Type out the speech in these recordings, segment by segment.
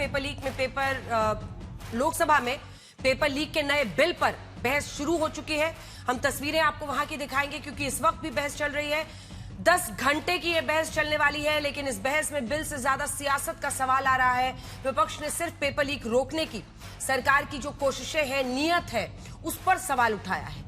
Paper leak में लोकसभा में paper leak के नए बिल पर बहस शुरू हो चुकी है। हम तस्वीरें आपको वहां की दिखाएंगे क्योंकि इस वक्त भी बहस चल रही है। 10 घंटे की यह बहस चलने वाली है, लेकिन इस बहस में बिल से ज्यादा सियासत का सवाल आ रहा है। विपक्ष ने सिर्फ पेपर लीक रोकने की सरकार की जो कोशिशें हैं, नियत है, उस पर सवाल उठाया है।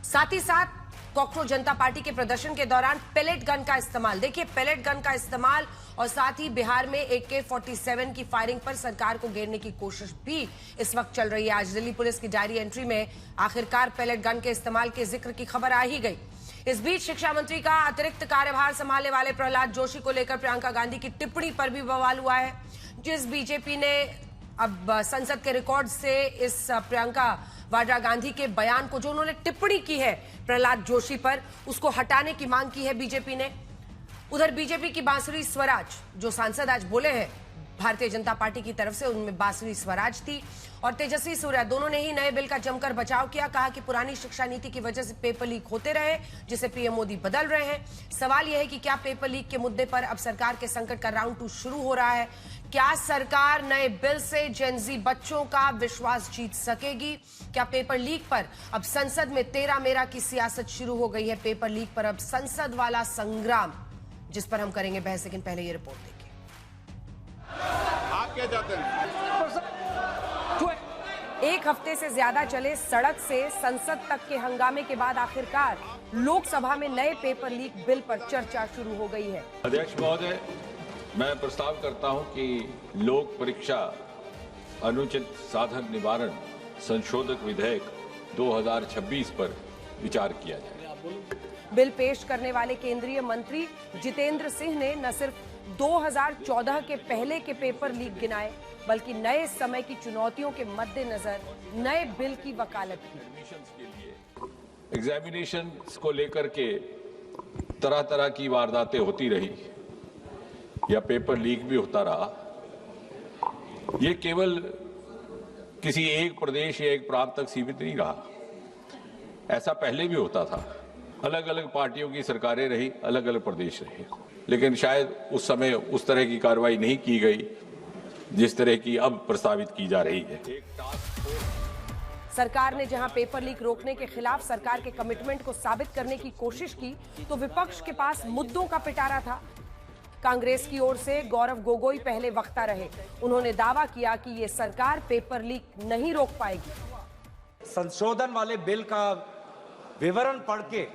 साथ ही साथ कॉकरोच जनता पार्टी के प्रदर्शन के दौरान पेलेट गन का इस्तेमाल, देखिए पेलेट गन का इस्तेमाल, और साथ ही बिहार में AK-47 की फायरिंग पर सरकार को घेरने की कोशिश भी इस वक्त चल रही है। आज दिल्ली पुलिस की डायरी एंट्री में आखिरकार पेलेट गन के इस्तेमाल के जिक्र की खबर आ ही गई। इस बीच शिक्षा मंत्री का अतिरिक्त कार्यभार संभालने वाले प्रहलाद जोशी को लेकर प्रियंका गांधी की टिप्पणी पर भी बवाल हुआ है। जिस बीजेपी ने अब संसद के रिकॉर्ड से इस प्रियंका वाड्रा गांधी के बयान को, जो उन्होंने टिप्पणी की है प्रहलाद जोशी पर, उसको हटाने की मांग की है बीजेपी ने। उधर बीजेपी की बांसुरी स्वराज, जो सांसद आज बोले हैं भारतीय जनता पार्टी की तरफ से, उनमें बांसुरी स्वराज थी और तेजस्वी सूर्या, दोनों ने ही नए बिल का जमकर बचाव किया। कहा कि पुरानी शिक्षा नीति की वजह से पेपर लीक होते रहे, जिसे पीएम मोदी बदल रहे हैं। सवाल यह है कि क्या पेपर लीक के मुद्दे पर अब सरकार के संकट का राउंड 2 शुरू हो रहा है? क्या सरकार नए बिल से जेनजी बच्चों का विश्वास जीत सकेगी? क्या पेपर लीक पर अब संसद में तेरा मेरा की सियासत शुरू हो गई है? पेपर लीक पर अब संसद वाला संग्राम, जिस पर हम करेंगे बहस, लेकिन पहले ये रिपोर्ट देखिए। आप क्या चाहते हैं? एक हफ्ते से ज्यादा चले सड़क से संसद तक के हंगामे के बाद आखिरकार लोकसभा में नए पेपर लीक बिल पर चर्चा शुरू हो गई है। अध्यक्ष महोदय, मैं प्रस्ताव करता हूं कि लोक परीक्षा अनुचित साधन निवारण संशोधक विधेयक 2026 पर विचार किया जाए। बिल पेश करने वाले केंद्रीय मंत्री जितेंद्र सिंह ने न सिर्फ 2014 के पहले के पेपर लीक गिनाए, बल्कि नए समय की चुनौतियों के मद्देनजर नए बिल की वकालत की। एग्जामिनेशन को लेकर के तरह तरह की वारदातें होती रही या पेपर लीक भी होता रहा। ये केवल किसी एक प्रदेश या एक प्रांत तक सीमित नहीं रहा, ऐसा पहले भी होता था। अलग अलग पार्टियों की सरकारें रही, अलग अलग प्रदेश रहे, लेकिन शायद उस समय उस तरह की कार्रवाई नहीं की गई जिस तरह की अब प्रस्तावित की जा रही है। सरकार ने जहां पेपर लीक रोकने के खिलाफ सरकार के कमिटमेंट को साबित करने की कोशिश की, तो विपक्ष के पास मुद्दों का पिटारा था। कांग्रेस की ओर से गौरव गोगोई पहले वक्ता रहे। उन्होंने दावा किया कि ये सरकार पेपर लीक नहीं रोक पाएगी। संशोधन वाले बिल का विवरण पढ़ के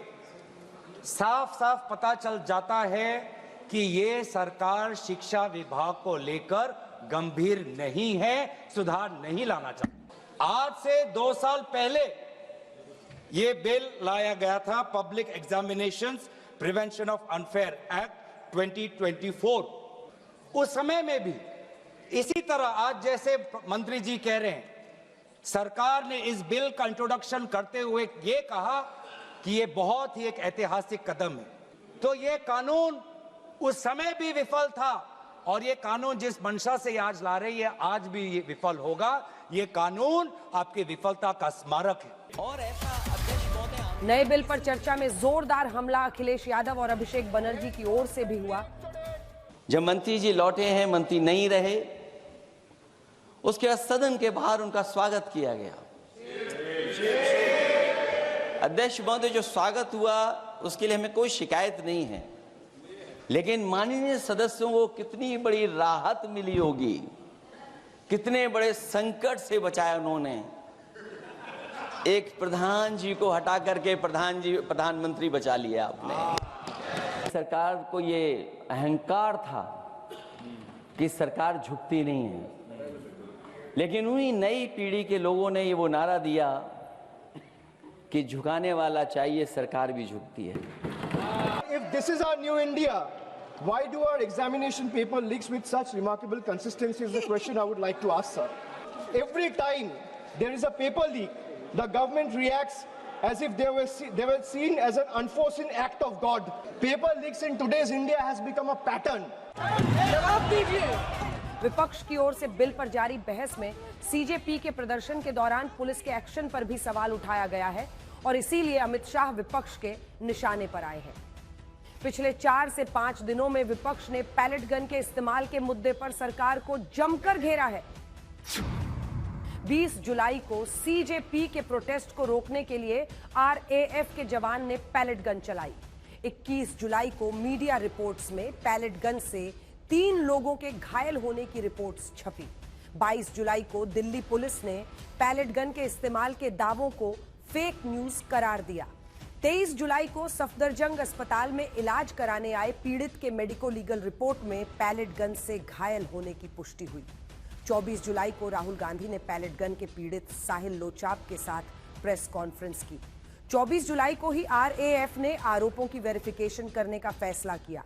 साफ साफ पता चल जाता है कि ये सरकार शिक्षा विभाग को लेकर गंभीर नहीं है, सुधार नहीं लाना चाहती। आज से 2 साल पहले ये बिल लाया गया था, public examinations prevention of unfair act 2024। उस समय में भी इसी तरह आज जैसे मंत्री जी कह रहे हैं, सरकार ने इस बिल का इंट्रोडक्शन करते हुए ये कहा कि ये बहुत ही एक ऐतिहासिक कदम है। तो ये कानून उस समय भी विफल था और ये कानून जिस मंशा से आज ला रही है, आज भी ये विफल होगा। ये कानून आपकी विफलता का स्मारक है। और ऐसा अध्यक्ष नए बिल पर चर्चा में जोरदार हमला अखिलेश यादव और अभिषेक बनर्जी की ओर से भी हुआ। जब मंत्री जी लौटे हैं, मंत्री नहीं रहे, उसके बाद सदन के बाहर उनका स्वागत किया गया। अध्यक्ष महोदय, जो स्वागत हुआ उसके लिए हमें कोई शिकायत नहीं है, लेकिन माननीय सदस्यों को कितनी बड़ी राहत मिली होगी, कितने बड़े संकट से बचाया उन्होंने। एक प्रधान जी को हटा करके प्रधानमंत्री बचा लिया आपने। सरकार को ये अहंकार था कि सरकार झुकती नहीं है, लेकिन उन्हीं नई पीढ़ी के लोगों ने ये वो नारा दिया कि झुकाने वाला चाहिए, सरकार भी झुकती है। If this is our new India, why do our examination paper leaks with such remarkable consistency is the question I would like to ask, sir. Every time there is a paper leak, the government reacts as if they were seen as an unforeseen act of God. Paper leaks in today's India has become a pattern. जवाब दीजिए। विपक्ष की ओर से bill पर जारी बहस में CJP के प्रदर्शन के दौरान पुलिस के एक्शन पर भी सवाल उठाया गया है और इसीलिए अमित शाह विपक्ष के निशाने पर आए हैं। पिछले 4 से 5 दिनों में विपक्ष ने पैलेट गन के इस्तेमाल के मुद्दे पर सरकार को जमकर घेरा है। 20 जुलाई को सीजेपी के प्रोटेस्ट को रोकने के लिए आरएएफ के जवान ने पैलेट गन चलाई। 21 जुलाई को मीडिया रिपोर्ट्स में पैलेट गन से 3 लोगों के घायल होने की रिपोर्ट्स छपी। 22 जुलाई को दिल्ली पुलिस ने पैलेट गन के इस्तेमाल के दावों को फेक न्यूज करार दिया। 23 जुलाई को सफदरजंग अस्पताल में इलाज कराने आए पीड़ित के मेडिको लीगल रिपोर्ट में पैलेट गन से घायल होने की पुष्टि हुई। 24 जुलाई को राहुल गांधी ने पैलेट गन के पीड़ित साहिल लोचाप के साथ प्रेस कॉन्फ्रेंस की। 24 जुलाई को ही आरएएफ ने आरोपों की वेरिफिकेशन करने का फैसला किया।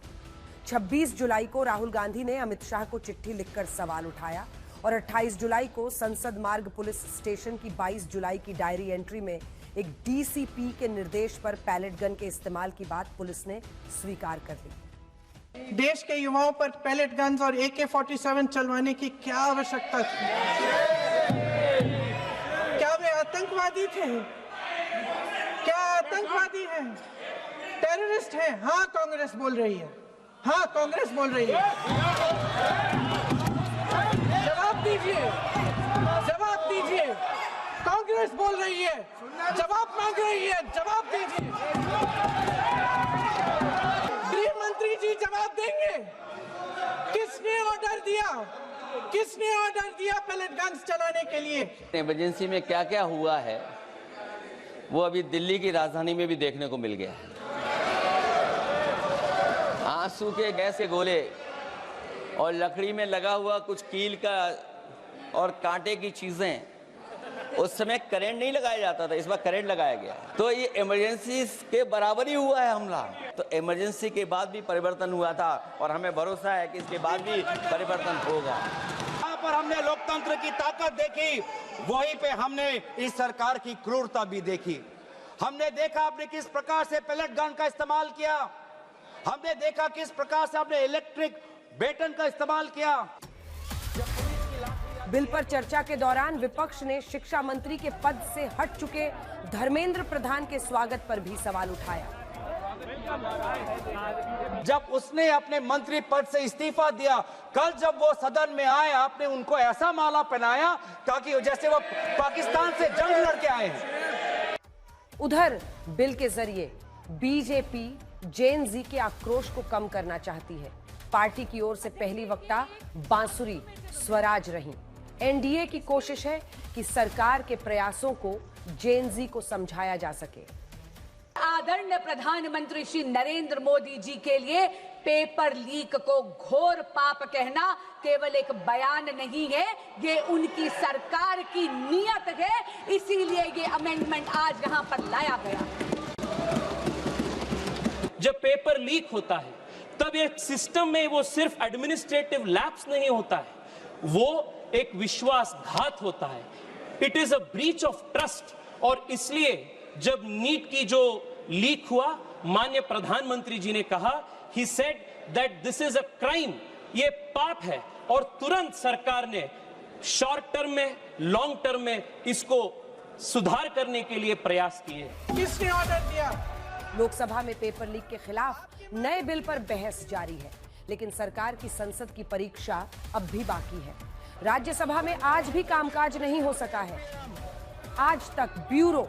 26 जुलाई को राहुल गांधी ने अमित शाह को चिट्ठी लिखकर सवाल उठाया और 28 जुलाई को संसद मार्ग पुलिस स्टेशन की 22 जुलाई की डायरी एंट्री में एक डीसीपी के निर्देश पर पैलेट गन के इस्तेमाल की बात पुलिस ने स्वीकार कर ली। देश के युवाओं पर पैलेट गन्स और AK-47 चलवाने की क्या आवश्यकता थी? क्या वे आतंकवादी थे? क्या आतंकवादी हैं? टेररिस्ट हैं? हाँ, कांग्रेस बोल रही है। हाँ, कांग्रेस बोल रही है। जवाब दीजिए, जवाब दीजिए। कांग्रेस बोल रही है, जवाब मांग रही है, जवाब दीजिए। गृह मंत्री जी जवाब देंगे। किसने ऑर्डर दिया? किसने ऑर्डर दिया पैलेट गन्स चलाने के लिए? इमरजेंसी में क्या क्या हुआ है वो अभी दिल्ली की राजधानी में भी देखने को मिल गया। आंसू के गैस के गोले और लकड़ी में लगा हुआ कुछ कील का और कांटे की चीजें, उस समय करंट नहीं लगाया जाता था, इस बार करंट लगाया गया। तो ये इमरजेंसी के बराबर ही हुआ है हमला। तो इमरजेंसी के बाद भी परिवर्तन हुआ था और हमें भरोसा है कि इसके बाद भी परिवर्तन होगा। यहाँ पर हमने लोकतंत्र की ताकत देखी, वहीं पे हमने इस सरकार की क्रूरता भी देखी। हमने देखा आपने किस प्रकार से पैलेट गन का इस्तेमाल किया। हमने देखा किस प्रकार से आपने इलेक्ट्रिक बेटन का इस्तेमाल किया। बिल पर चर्चा के दौरान विपक्ष ने शिक्षा मंत्री के पद से हट चुके धर्मेंद्र प्रधान के स्वागत पर भी सवाल उठाया। जब उसने अपने मंत्री पद से इस्तीफा दिया, कल जब वो सदन में आए, आपने उनको ऐसा माला पहनाया ताकि जैसे वो पाकिस्तान से जंग लड़के आए हैं। उधर बिल के जरिए बीजेपी जेन जी के आक्रोश को कम करना चाहती है। पार्टी की ओर से पहली वक्ता बांसुरी स्वराज रही। एनडीए की कोशिश है कि सरकार के प्रयासों को जेन जी को समझाया जा सके। आदरणीय प्रधानमंत्री श्री नरेंद्र मोदी जी के लिए पेपर लीक को घोर पाप कहना केवल एक बयान नहीं है, ये उनकी सरकार की नीयत है। इसीलिए ये अमेंडमेंट आज यहां पर लाया गया। जब पेपर लीक होता है तब एक सिस्टम में वो सिर्फ एडमिनिस्ट्रेटिव लैप्स नहीं होता है, वो एक विश्वासघात होता है। It is a breach of trust. और इसलिए जब नीट की जो लीक हुआ, माननीय प्रधानमंत्री जी ने कहा, he said that this is a crime, ये पाप है। और तुरंत सरकार ने शॉर्ट टर्म में, लॉन्ग टर्म में इसको सुधार करने के लिए प्रयास किए। किसने ऑर्डर दिया? लोकसभा में पेपर लीक के खिलाफ नए बिल पर बहस जारी है, लेकिन सरकार की संसद की परीक्षा अब भी बाकी है। राज्यसभा में आज भी कामकाज नहीं हो सका है। आज तक ब्यूरो।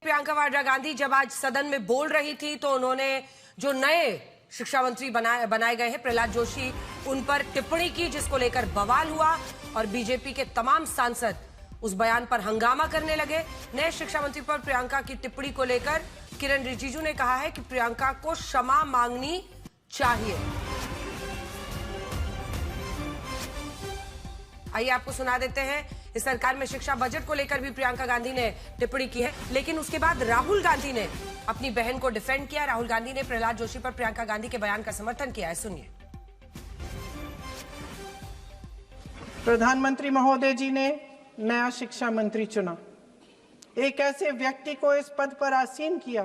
प्रियंका वाड्रा गांधी जब आज सदन में बोल रही थी तो उन्होंने जो नए शिक्षा मंत्री बनाए गए हैं प्रहलाद जोशी, उन पर टिप्पणी की, जिसको लेकर बवाल हुआ और बीजेपी के तमाम सांसद उस बयान पर हंगामा करने लगे। नए शिक्षा मंत्री पर प्रियंका की टिप्पणी को लेकर किरण रिजिजू ने कहा है कि प्रियंका को क्षमा मांगनी चाहिए। आइए आपको सुना देते हैं। इस सरकार में शिक्षा बजट को लेकर भी प्रियंका गांधी ने टिप्पणी की है, लेकिन उसके बाद राहुल गांधी ने अपनी बहन को डिफेंड किया। राहुल गांधी ने प्रहलाद जोशी पर प्रियंका गांधी के बयान का समर्थन किया है, सुनिए। प्रधानमंत्री महोदय जी ने नया शिक्षा मंत्री चुना, एक ऐसे व्यक्ति को इस पद पर आसीन किया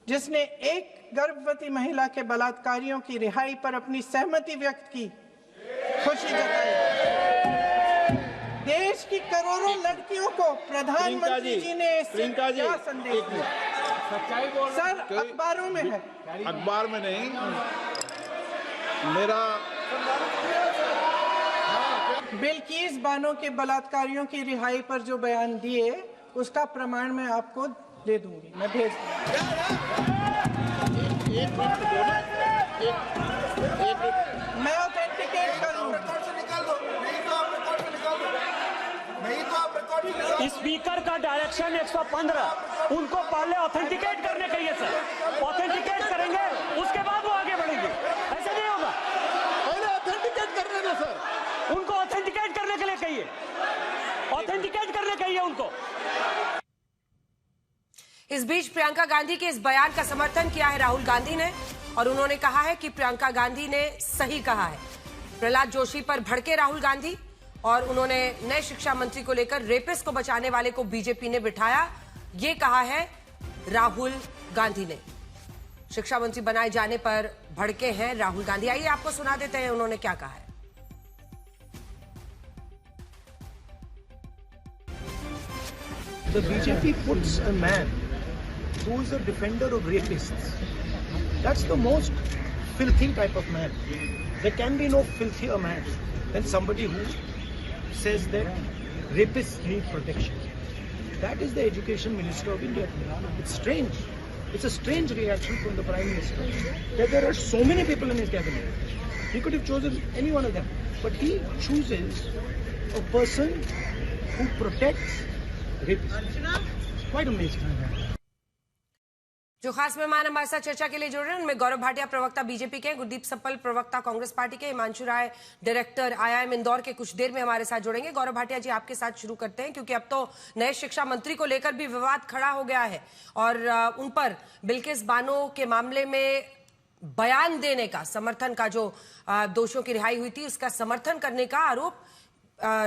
जिसने एक गर्भवती महिला के बलात्कारियों की रिहाई पर अपनी सहमति व्यक्त की, खुशी जताई। देश की करोड़ों लड़कियों को प्रधानमंत्री जी ने क्या संदेश दिया? सर अखबारों में है, अखबार में नहीं। मेरा बिल्किस बानो के बलात्कारियों की रिहाई पर जो बयान दिए उसका प्रमाण मैं आपको दे दूंगी, मैं भेज मैं ऑथेंटिकेट करूंगा। स्पीकर का डायरेक्शन 115, उनको पहले ऑथेंटिकेट करने कहिए सर, ऑथेंटिकेट करेंगे उसके बाद वो आगे बढ़ेंगे, ऐसे नहीं होगा। पहले ऑथेंटिकेट करने दो सर, उनको ऑथेंटिकेट करने के लिए कहिए, ऑथेंटिकेट करने कहिए उनको। इस बीच प्रियंका गांधी के इस बयान का समर्थन किया है राहुल गांधी ने और उन्होंने कहा है कि प्रियंका गांधी ने सही कहा है। प्रहलाद जोशी पर भड़के राहुल गांधी और उन्होंने नए शिक्षा मंत्री को लेकर रेपिस्ट को बचाने वाले को बीजेपी ने बिठाया, ये कहा है राहुल गांधी ने। शिक्षा मंत्री बनाए जाने पर भड़के हैं राहुल गांधी। आइए आपको सुना देते हैं उन्होंने क्या कहा है। The BJP puts a man who is a defender of rapists. That's the most filthy type of man. There can be no filthier man than somebody who says that rapists need protection. That is the education minister of India. It's strange. It's a strange reaction from the Prime Minister that there are so many people in his cabinet. He could have chosen any one of them. But he chooses a person who protects rapists. Quite amazing. जो खास मेहमान हमारे साथ चर्चा के लिए जुड़ रहे हैं उनमें गौरव भाटिया प्रवक्ता बीजेपी के, गुरदीप सप्पल प्रवक्ता कांग्रेस पार्टी के, हिमांशु राय डायरेक्टर IIM इंदौर के कुछ देर में हमारे साथ जुड़ेंगे। गौरव भाटिया जी आपके साथ शुरू करते हैं क्योंकि अब तो नए शिक्षा मंत्री को लेकर भी विवाद खड़ा हो गया है और उन पर बिल्किस बानो के मामले में बयान देने का समर्थन का जो दोषियों की रिहाई हुई थी उसका समर्थन करने का आरोप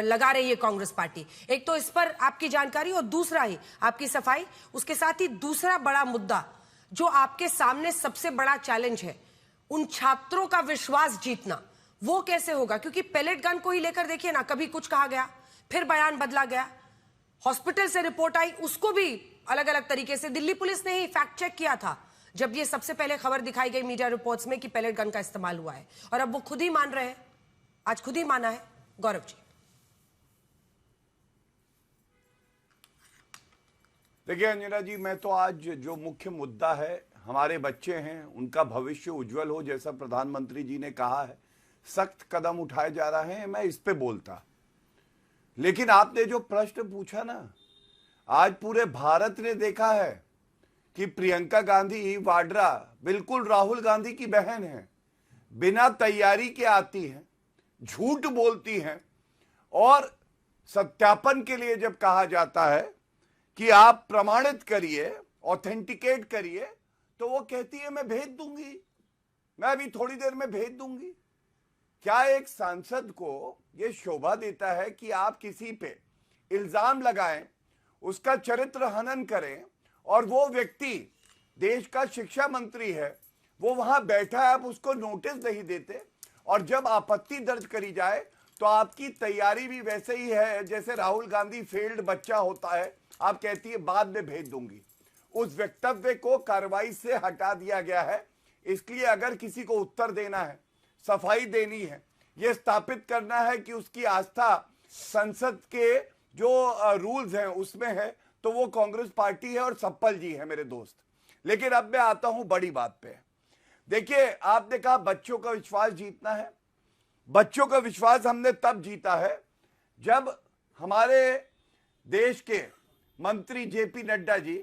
लगा रही है कांग्रेस पार्टी। एक तो इस पर आपकी जानकारी और दूसरा ही आपकी सफाई, उसके साथ ही दूसरा बड़ा मुद्दा जो आपके सामने सबसे बड़ा चैलेंज है, उन छात्रों का विश्वास जीतना, वो कैसे होगा? क्योंकि पेलेट गन को ही लेकर देखिए ना, कभी कुछ कहा गया, फिर बयान बदला गया, हॉस्पिटल से रिपोर्ट आई, उसको भी अलग अलग तरीके से दिल्ली पुलिस ने ही फैक्ट चेक किया था जब ये सबसे पहले खबर दिखाई गई मीडिया रिपोर्ट्स में कि पेलेट गन का इस्तेमाल हुआ है, और अब वो खुद ही मान रहे हैं, आज खुद ही माना है। गौरव जी देखिए अंजना जी, मैं तो आज जो मुख्य मुद्दा है, हमारे बच्चे हैं, उनका भविष्य उज्जवल हो, जैसा प्रधानमंत्री जी ने कहा है, सख्त कदम उठाए जा रहे हैं, मैं इस पे बोलता। लेकिन आपने जो प्रश्न पूछा ना, आज पूरे भारत ने देखा है कि प्रियंका गांधी वाड्रा बिल्कुल राहुल गांधी की बहन है, बिना तैयारी के आती हैं, झूठ बोलती हैं, और सत्यापन के लिए जब कहा जाता है कि आप प्रमाणित करिए, ऑथेंटिकेट करिए, तो वो कहती है मैं भेज दूंगी, मैं अभी थोड़ी देर में भेज दूंगी। क्या एक सांसद को यह शोभा देता है कि आप किसी पे इल्जाम लगाएं, उसका चरित्र हनन करें, और वो व्यक्ति देश का शिक्षा मंत्री है, वो वहां बैठा है, आप उसको नोटिस नहीं देते, और जब आपत्ति दर्ज करी जाए तो आपकी तैयारी भी वैसे ही है जैसे राहुल गांधी फेल्ड बच्चा होता है, आप कहती है बाद में भेज दूंगी। उस वक्तव्य को कार्रवाई से हटा दिया गया है। इसलिए अगर किसी को उत्तर देना है, सफाई देनी है, यह स्थापित करना है कि उसकी आस्था संसद के जो रूल्स हैं उसमें है, तो वो कांग्रेस पार्टी है और सप्पल जी है मेरे दोस्त। लेकिन अब मैं आता हूं बड़ी बात पे। देखिए, आपने कहा बच्चों का विश्वास जीतना है। बच्चों का विश्वास हमने तब जीता है जब हमारे देश के मंत्री JP नड्डा जी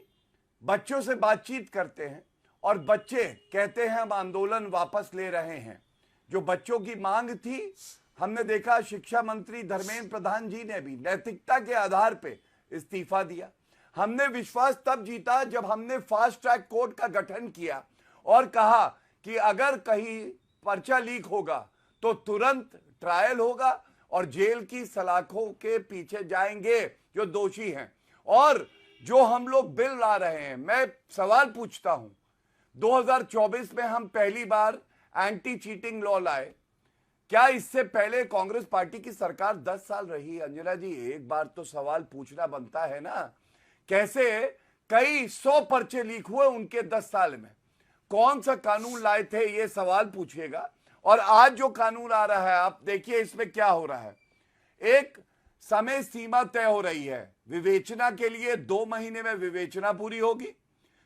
बच्चों से बातचीत करते हैं और बच्चे कहते हैं हम आंदोलन वापस ले रहे हैं। जो बच्चों की मांग थी, हमने देखा शिक्षा मंत्री धर्मेंद्र प्रधान जी ने भी नैतिकता के आधार पे इस्तीफा दिया। हमने विश्वास तब जीता जब हमने फास्ट ट्रैक कोर्ट का गठन किया और कहा कि अगर कहीं पर्चा लीक होगा तो तुरंत ट्रायल होगा और जेल की सलाखों के पीछे जाएंगे जो दोषी हैं। और जो हम लोग बिल ला रहे हैं, मैं सवाल पूछता हूं, 2024 में हम पहली बार एंटी चीटिंग लॉ लाए। क्या इससे पहले कांग्रेस पार्टी की सरकार 10 साल रही? अंजना जी, एक बार तो सवाल पूछना बनता है ना। कैसे कई 100 पर्चे लीक हुए उनके 10 साल में। कौन सा कानून लाए थे, ये सवाल पूछिएगा। और आज जो कानून आ रहा है, आप देखिए इसमें क्या हो रहा है। एक समय सीमा तय हो रही है विवेचना के लिए, 2 महीने में विवेचना पूरी होगी।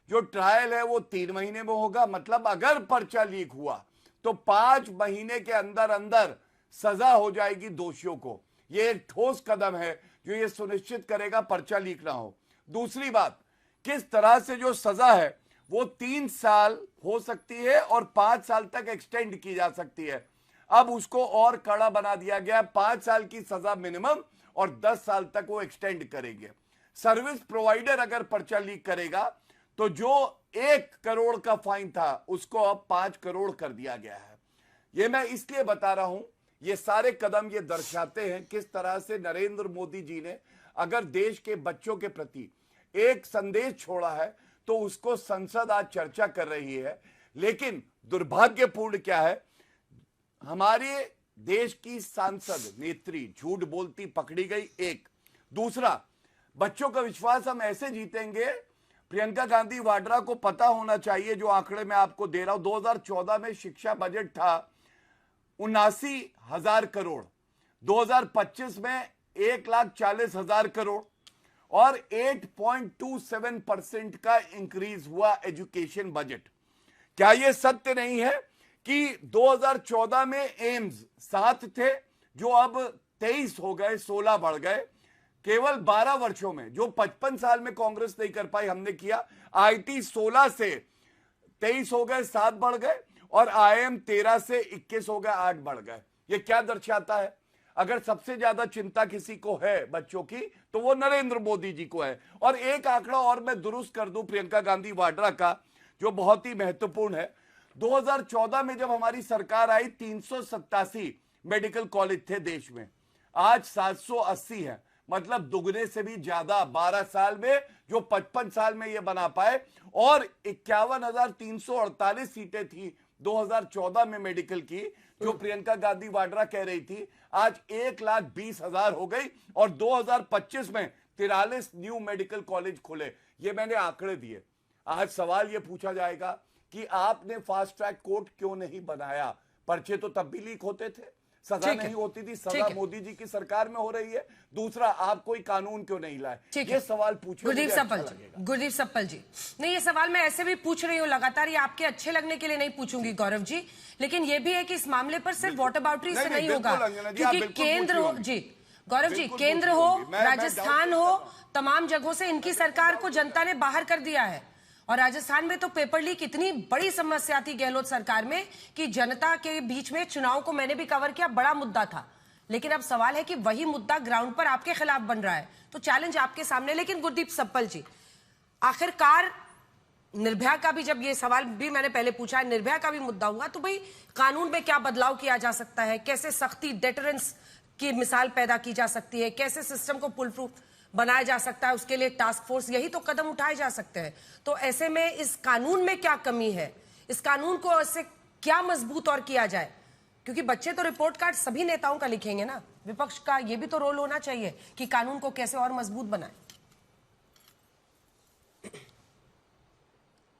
जो ट्रायल है वो 3 महीने में होगा। मतलब अगर पर्चा लीक हुआ तो 5 महीने के अंदर अंदर सजा हो जाएगी दोषियों को। ये एक ठोस कदम है जो ये सुनिश्चित करेगा पर्चा लीक ना हो। दूसरी बात, किस तरह से जो सजा है वो 3 साल हो सकती है और 5 साल तक एक्सटेंड की जा सकती है। अब उसको और कड़ा बना दिया गया, 5 साल की सजा मिनिमम और 10 साल तक वो एक्सटेंड करेंगे। सर्विस प्रोवाइडर अगर पर्चा लीक करेगा तो जो 1 करोड़ का फाइन था उसको अब 5 करोड़ कर दिया गया है। ये मैं इसलिए बता रहा हूं, ये सारे कदम ये दर्शाते हैं किस तरह से नरेंद्र मोदी जी ने अगर देश के बच्चों के प्रति एक संदेश छोड़ा है तो उसको संसद आज चर्चा कर रही है। लेकिन दुर्भाग्यपूर्ण क्या है, हमारे देश की सांसद नेत्री झूठ बोलती पकड़ी गई। एक दूसरा, बच्चों का विश्वास हम ऐसे जीतेंगे, प्रियंका गांधी वाड्रा को पता होना चाहिए जो आंकड़े मैं आपको दे रहा हूं। 2014 में शिक्षा बजट था 79,000 करोड़, 2025 में 1,40,000 करोड़ और 8.27% का इंक्रीज हुआ एजुकेशन बजट। क्या यह सत्य नहीं है कि 2014 में एम्स 7 थे जो अब 23 हो गए, 16 बढ़ गए। केवल 12 वर्षों में, जो 55 साल में कांग्रेस नहीं कर पाई, हमने किया। आईटी 16 से 23 हो गए, 7 बढ़ गए और आईएम 13 से 21 हो गए, 8 बढ़ गए। ये क्या दर्शाता है? अगर सबसे ज्यादा चिंता किसी को है बच्चों की तो वो नरेंद्र मोदी जी को है। और एक आंकड़ा और मैं दुरुस्त कर दूं प्रियंका गांधी वाड्रा का, जो बहुत ही महत्वपूर्ण है। 2014 में जब हमारी सरकार आई 387 मेडिकल कॉलेज थे देश में, आज 780 है। मतलब दुगने से भी ज्यादा 12 साल में, जो 55 साल में ये बना पाए। और 51,348 सीटें थी 2014 में मेडिकल की, जो प्रियंका गांधी वाड्रा कह रही थी, आज 1,20,000 हो गई। और 2025 में 43 न्यू मेडिकल कॉलेज खुले। ये मैंने आंकड़े दिए। आज सवाल ये पूछा जाएगा कि आपने फास्ट ट्रैक कोर्ट क्यों नहीं बनाया? पर्चे तो तब भी लीक होते थे, सजा नहीं होती थी। सजा मोदी जी की सरकार में हो रही है। दूसरा, आप कोई कानून क्यों नहीं लाए? ये सवाल पूछे। गुरदीप सप्पल जी, नहीं, ये सवाल मैं ऐसे भी पूछ रही हूँ लगातार, ये आपके अच्छे लगने के लिए नहीं पूछूंगी गौरव जी, लेकिन ये भी है कि इस मामले पर सिर्फ वॉटर बाउंड्री से नहीं होगा, क्योंकि केंद्र हो जी, गौरव जी, केंद्र हो, राजस्थान हो, तमाम जगहों से इनकी सरकार को जनता ने बाहर कर दिया है। और राजस्थान में तो पेपर लीक इतनी बड़ी समस्या थी गहलोत सरकार में कि जनता के बीच में चुनाव को मैंने भी कवर किया, बड़ा मुद्दा था। लेकिन अब सवाल है कि वही मुद्दा ग्राउंड पर आपके खिलाफ बन रहा है, तो चैलेंज आपके सामने। लेकिन गुरदीप सप्पल जी, आखिरकार निर्भया का भी, जब ये सवाल भी मैंने पहले पूछा है, निर्भया का भी मुद्दा हुआ, तो भाई कानून में क्या बदलाव किया जा सकता है? कैसे सख्ती, डेटरेंस की मिसाल पैदा की जा सकती है? कैसे सिस्टम को पुल प्रूफ बनाया जा सकता है? उसके लिए टास्क फोर्स, यही तो कदम उठाए जा सकते हैं। तो ऐसे में इस कानून में क्या कमी है? इस कानून को ऐसे क्या मजबूत और किया जाए? क्योंकि बच्चे तो रिपोर्ट कार्ड सभी नेताओं का लिखेंगे ना, विपक्ष का ये भी तो रोल होना चाहिए कि कानून को कैसे और मजबूत बनाए।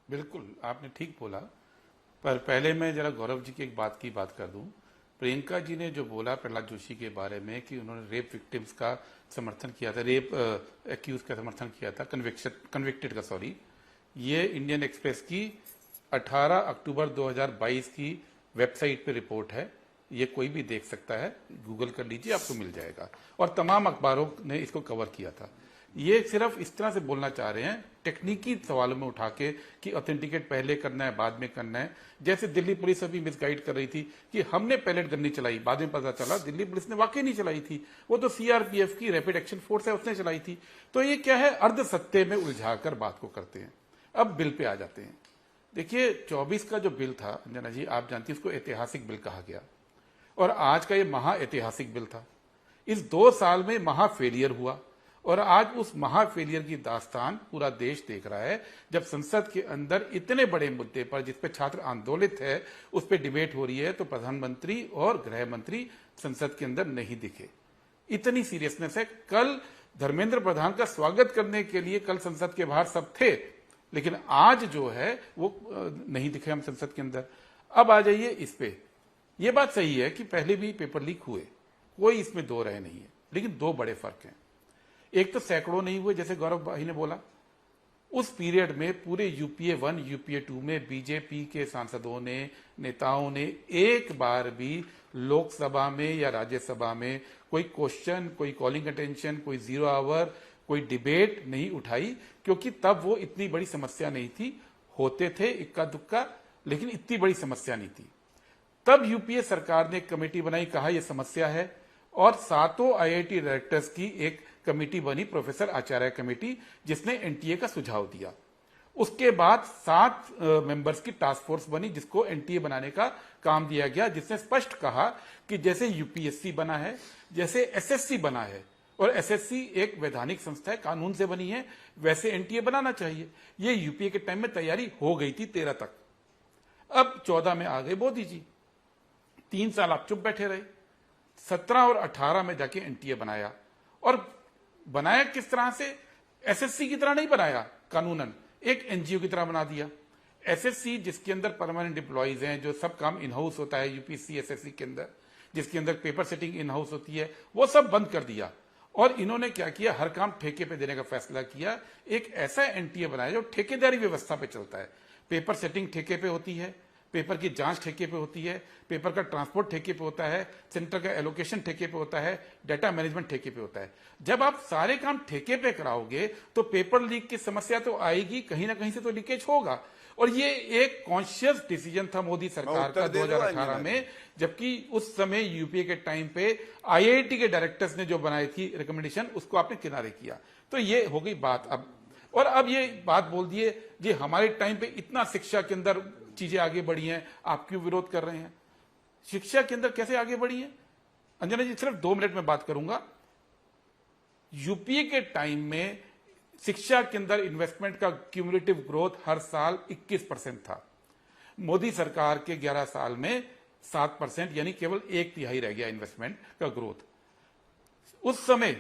बिल्कुल, आपने ठीक बोला, पर पहले मैं जरा गौरव जी की एक बात की बात कर दूं। प्रियंका जी ने जो बोला प्रहलाद जोशी के बारे में कि उन्होंने रेप विक्टिम्स का समर्थन किया था, रेप एक्यूज का समर्थन किया था, कन्विक्टेड का, सॉरी, ये इंडियन एक्सप्रेस की 18 अक्टूबर 2022 की वेबसाइट पे रिपोर्ट है। ये कोई भी देख सकता है, गूगल कर लीजिए, आपको मिल जाएगा। और तमाम अखबारों ने इसको कवर किया था। ये सिर्फ इस तरह से बोलना चाह रहे हैं टेक्निकी सवालों में उठा के कि ऑथेंटिकेट पहले करना है बाद में करना है। जैसे दिल्ली पुलिस अभी मिसगाइड कर रही थी कि हमने पैलेट गन नहीं चलाई, बाद में पता चला दिल्ली पुलिस ने वाकई नहीं चलाई थी, वो तो सीआरपीएफ की रैपिड एक्शन फोर्स है, उसने चलाई थी। तो ये क्या है, अर्ध सत्य में उलझाकर बात को करते हैं। अब बिल पे आ जाते हैं। देखिए 24 का जो बिल था अंजना जी, आप जानती हैं उसको ऐतिहासिक बिल कहा गया, और आज का ये महा ऐतिहासिक बिल था। इस 2 साल में महा फेलियर हुआ, और आज उस महा फेलियर की दास्तान पूरा देश देख रहा है, जब संसद के अंदर इतने बड़े मुद्दे पर, जिस पे छात्र आंदोलित है, उस पे डिबेट हो रही है, तो प्रधानमंत्री और गृह मंत्री संसद के अंदर नहीं दिखे। इतनी सीरियसनेस है। कल धर्मेंद्र प्रधान का स्वागत करने के लिए कल संसद के बाहर सब थे, लेकिन आज जो है वो नहीं दिखे हम संसद के अंदर। अब आ जाइए इस पे। ये बात सही है कि पहले भी पेपर लीक हुए, कोई इसमें दो राय नहीं है, लेकिन दो बड़े फर्क हैं। एक तो सैकड़ों नहीं हुए, जैसे गौरव भाई ने बोला, उस पीरियड में पूरे यूपीए 1 यूपीए 2 में बीजेपी के सांसदों ने, नेताओं ने एक बार भी लोकसभा में या राज्यसभा में कोई क्वेश्चन, कोई कॉलिंग अटेंशन, कोई 0 आवर, कोई डिबेट नहीं उठाई, क्योंकि तब वो इतनी बड़ी समस्या नहीं थी। होते थे इक्का दुक्का, लेकिन इतनी बड़ी समस्या नहीं थी। तब यूपीए सरकार ने एक कमेटी बनाई, कहा यह समस्या है, और 7 आईआईटी डायरेक्टर्स की एक कमेटी बनी, प्रोफेसर आचार्य कमेटी, जिसने एनटीए का सुझाव दिया। उसके बाद 7 मेंबर्स की टास्क फोर्स बनी, जिसको एनटीए बनाने का काम दिया गया, जिसने स्पष्ट कहा कि जैसे यूपीएससी बना है, जैसे एसएससी बना है, और एसएससी एक वैधानिक संस्था है, कानून से बनी है, वैसे एनटीए बनाना चाहिए। ये यूपीए के टाइम में तैयारी हो गई थी 13 तक। अब 14 में आ गए मोदी जी, 3 साल आप चुप बैठे रहे। 17 और 18 में जाके एनटीए बनाया, और बनाया किस तरह से? एसएससी की तरह नहीं बनाया, कानूनन एक एनजीओ की तरह बना दिया। एसएससी जिसके अंदर परमानेंट एम्प्लॉइज हैं, जो सब काम इन हाउस होता है यूपीएससी एसएससी के अंदर, जिसके अंदर पेपर सेटिंग इन हाउस होती है, वो सब बंद कर दिया। और इन्होंने क्या किया? हर काम ठेके पे देने का फैसला किया। एक ऐसा एनटीए बनाया जो ठेकेदारी व्यवस्था पे चलता है। पेपर सेटिंग ठेके पे होती है, पेपर की जांच ठेके पे होती है, पेपर का ट्रांसपोर्ट ठेके पे होता है, सेंटर का एलोकेशन ठेके पे होता है, डाटा मैनेजमेंट ठेके पे होता है। जब आप सारे काम ठेके पे कराओगे तो पेपर लीक की समस्या तो आएगी, कहीं ना कहीं से तो लीकेज होगा। और ये एक कॉन्शियस डिसीजन था मोदी सरकार का 2018 में, जबकि उस समय यूपीए के टाइम पे आईआईटी के डायरेक्टर्स ने जो बनाई थी रिकमेंडेशन, उसको आपने किनारे किया। तो ये हो गई बात। अब ये बात बोल दिए जी हमारे टाइम पे इतना शिक्षा के अंदर चीजें आगे बढ़ी हैं, आप क्यों विरोध कर रहे हैं? शिक्षा के अंदर कैसे आगे बढ़ी है? अंजना जी, सिर्फ 2 मिनट में बात करूंगा। यूपीए के टाइम में शिक्षा के अंदर इन्वेस्टमेंट का क्यूमुलेटिव ग्रोथ हर साल 21% था। मोदी सरकार के 11 साल में 7%, यानी केवल 1/3 रह गया इन्वेस्टमेंट का ग्रोथ। उस समय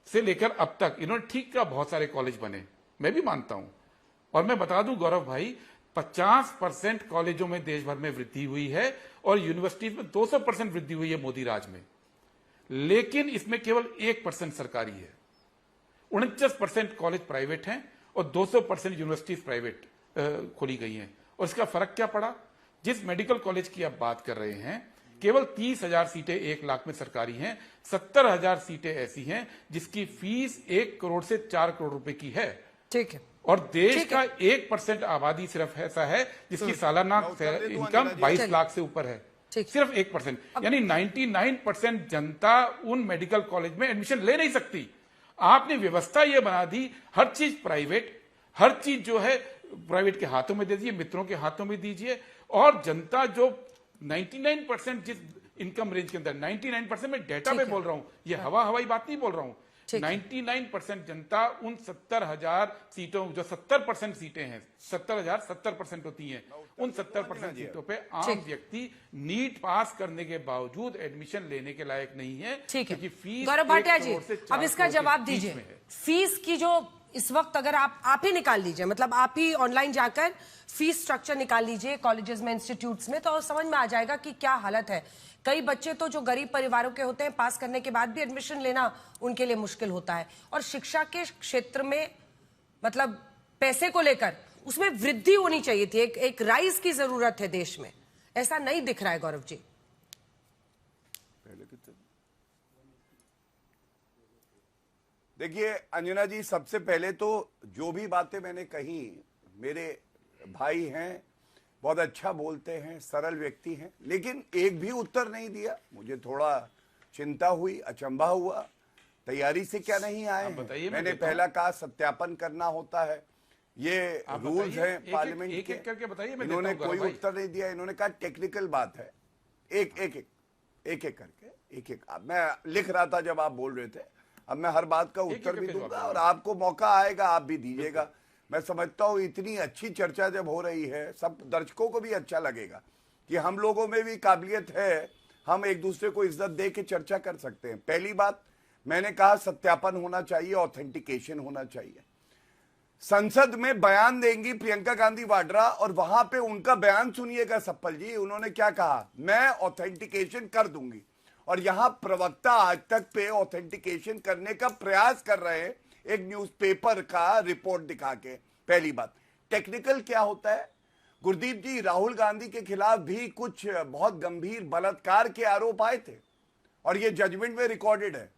से लेकर अब तक इन्होंने ठीक का बहुत सारे कॉलेज बने, मैं भी मानता हूं। और मैं बता दूं गौरव भाई, 50% कॉलेजों में देश भर में वृद्धि हुई है, और यूनिवर्सिटीज में 200% वृद्धि हुई है मोदी राज में। लेकिन इसमें केवल 1% सरकारी है, 49% कॉलेज प्राइवेट हैं, और 200% यूनिवर्सिटीज प्राइवेट खोली गई हैं। और इसका फर्क क्या पड़ा? जिस मेडिकल कॉलेज की आप बात कर रहे हैं, केवल 30,000 सीटें 1 लाख में सरकारी हैं, 70,000 सीटें ऐसी हैं जिसकी फीस 1 करोड़ से 4 करोड़ रुपए की है। ठीक है। और देश का 1% आबादी सिर्फ ऐसा है जिसकी सालाना इनकम 22 लाख से ऊपर है, सिर्फ 1%। यानी 99% जनता उन मेडिकल कॉलेज में एडमिशन ले नहीं सकती। आपने व्यवस्था यह बना दी, हर चीज प्राइवेट, हर चीज जो है प्राइवेट के हाथों में दे दीजिए, मित्रों के हाथों में दीजिए, और जनता जो 99% जिस इनकम रेंज के अंदर, 99% में डेटा पे बोल रहा हूं, ये हवाई बात नहीं बोल रहा हूं, 99% जनता उन 70,000 सीटों, जो 70% सीटें हैं, 70,000 70% होती हैं, उन 70% सीटों पे आम व्यक्ति नीट पास करने के बावजूद एडमिशन लेने के लायक नहीं है, क्योंकि फीस। गौरव भाटिया जी, अब इसका जवाब दीजिए। फीस की जो इस वक्त अगर आप ही निकाल लीजिए, मतलब आप ही ऑनलाइन जाकर फीस स्ट्रक्चर निकाल लीजिए कॉलेजेस में, इंस्टीट्यूट्स में, तो समझ में आ जाएगा कि क्या हालत है। कई बच्चे तो जो गरीब परिवारों के होते हैं, पास करने के बाद भी एडमिशन लेना उनके लिए मुश्किल होता है। और शिक्षा के क्षेत्र में मतलब पैसे को लेकर उसमें वृद्धि होनी चाहिए थी, एक राइज की जरूरत है देश में, ऐसा नहीं दिख रहा है गौरव जी। देखिए अंजना जी, सबसे पहले तो जो भी बातें मैंने कही, मेरे भाई हैं, बहुत अच्छा बोलते हैं, सरल व्यक्ति हैं, लेकिन एक भी उत्तर नहीं दिया। मुझे थोड़ा चिंता हुई, अचंभा हुआ, तैयारी से क्या नहीं आए हैं? मैंने पहला कहा सत्यापन करना होता है, ये रूल्स हैं पार्लियामेंट के। एक करके बताइए। इन्होंने कोई उत्तर नहीं दिया। इन्होंने कहा टेक्निकल बात है। एक करके मैं लिख रहा था जब आप बोल रहे थे। अब मैं हर बात का उत्तर भी दूंगा और आपको मौका आएगा, आप भी दीजिएगा। मैं समझता हूँ इतनी अच्छी चर्चा जब हो रही है, सब दर्शकों को भी अच्छा लगेगा कि हम लोगों में भी काबिलियत है, हम एक दूसरे को इज्जत दे के चर्चा कर सकते हैं। पहली बात, मैंने कहा सत्यापन होना चाहिए, ऑथेंटिकेशन होना चाहिए। संसद में बयान देंगी प्रियंका गांधी वाड्रा और वहां पे उनका बयान सुनिएगा सप्पल जी, उन्होंने क्या कहा, मैं ऑथेंटिकेशन कर दूंगी। और यहां प्रवक्ता आज तक पे ऑथेंटिकेशन करने का प्रयास कर रहे हैं एक न्यूज़पेपर का रिपोर्ट दिखा के। पहली बात, टेक्निकल क्या होता है गुरदीप जी, राहुल गांधी के खिलाफ भी कुछ बहुत गंभीर बलात्कार के आरोप आए थे और ये जजमेंट में रिकॉर्डेड है,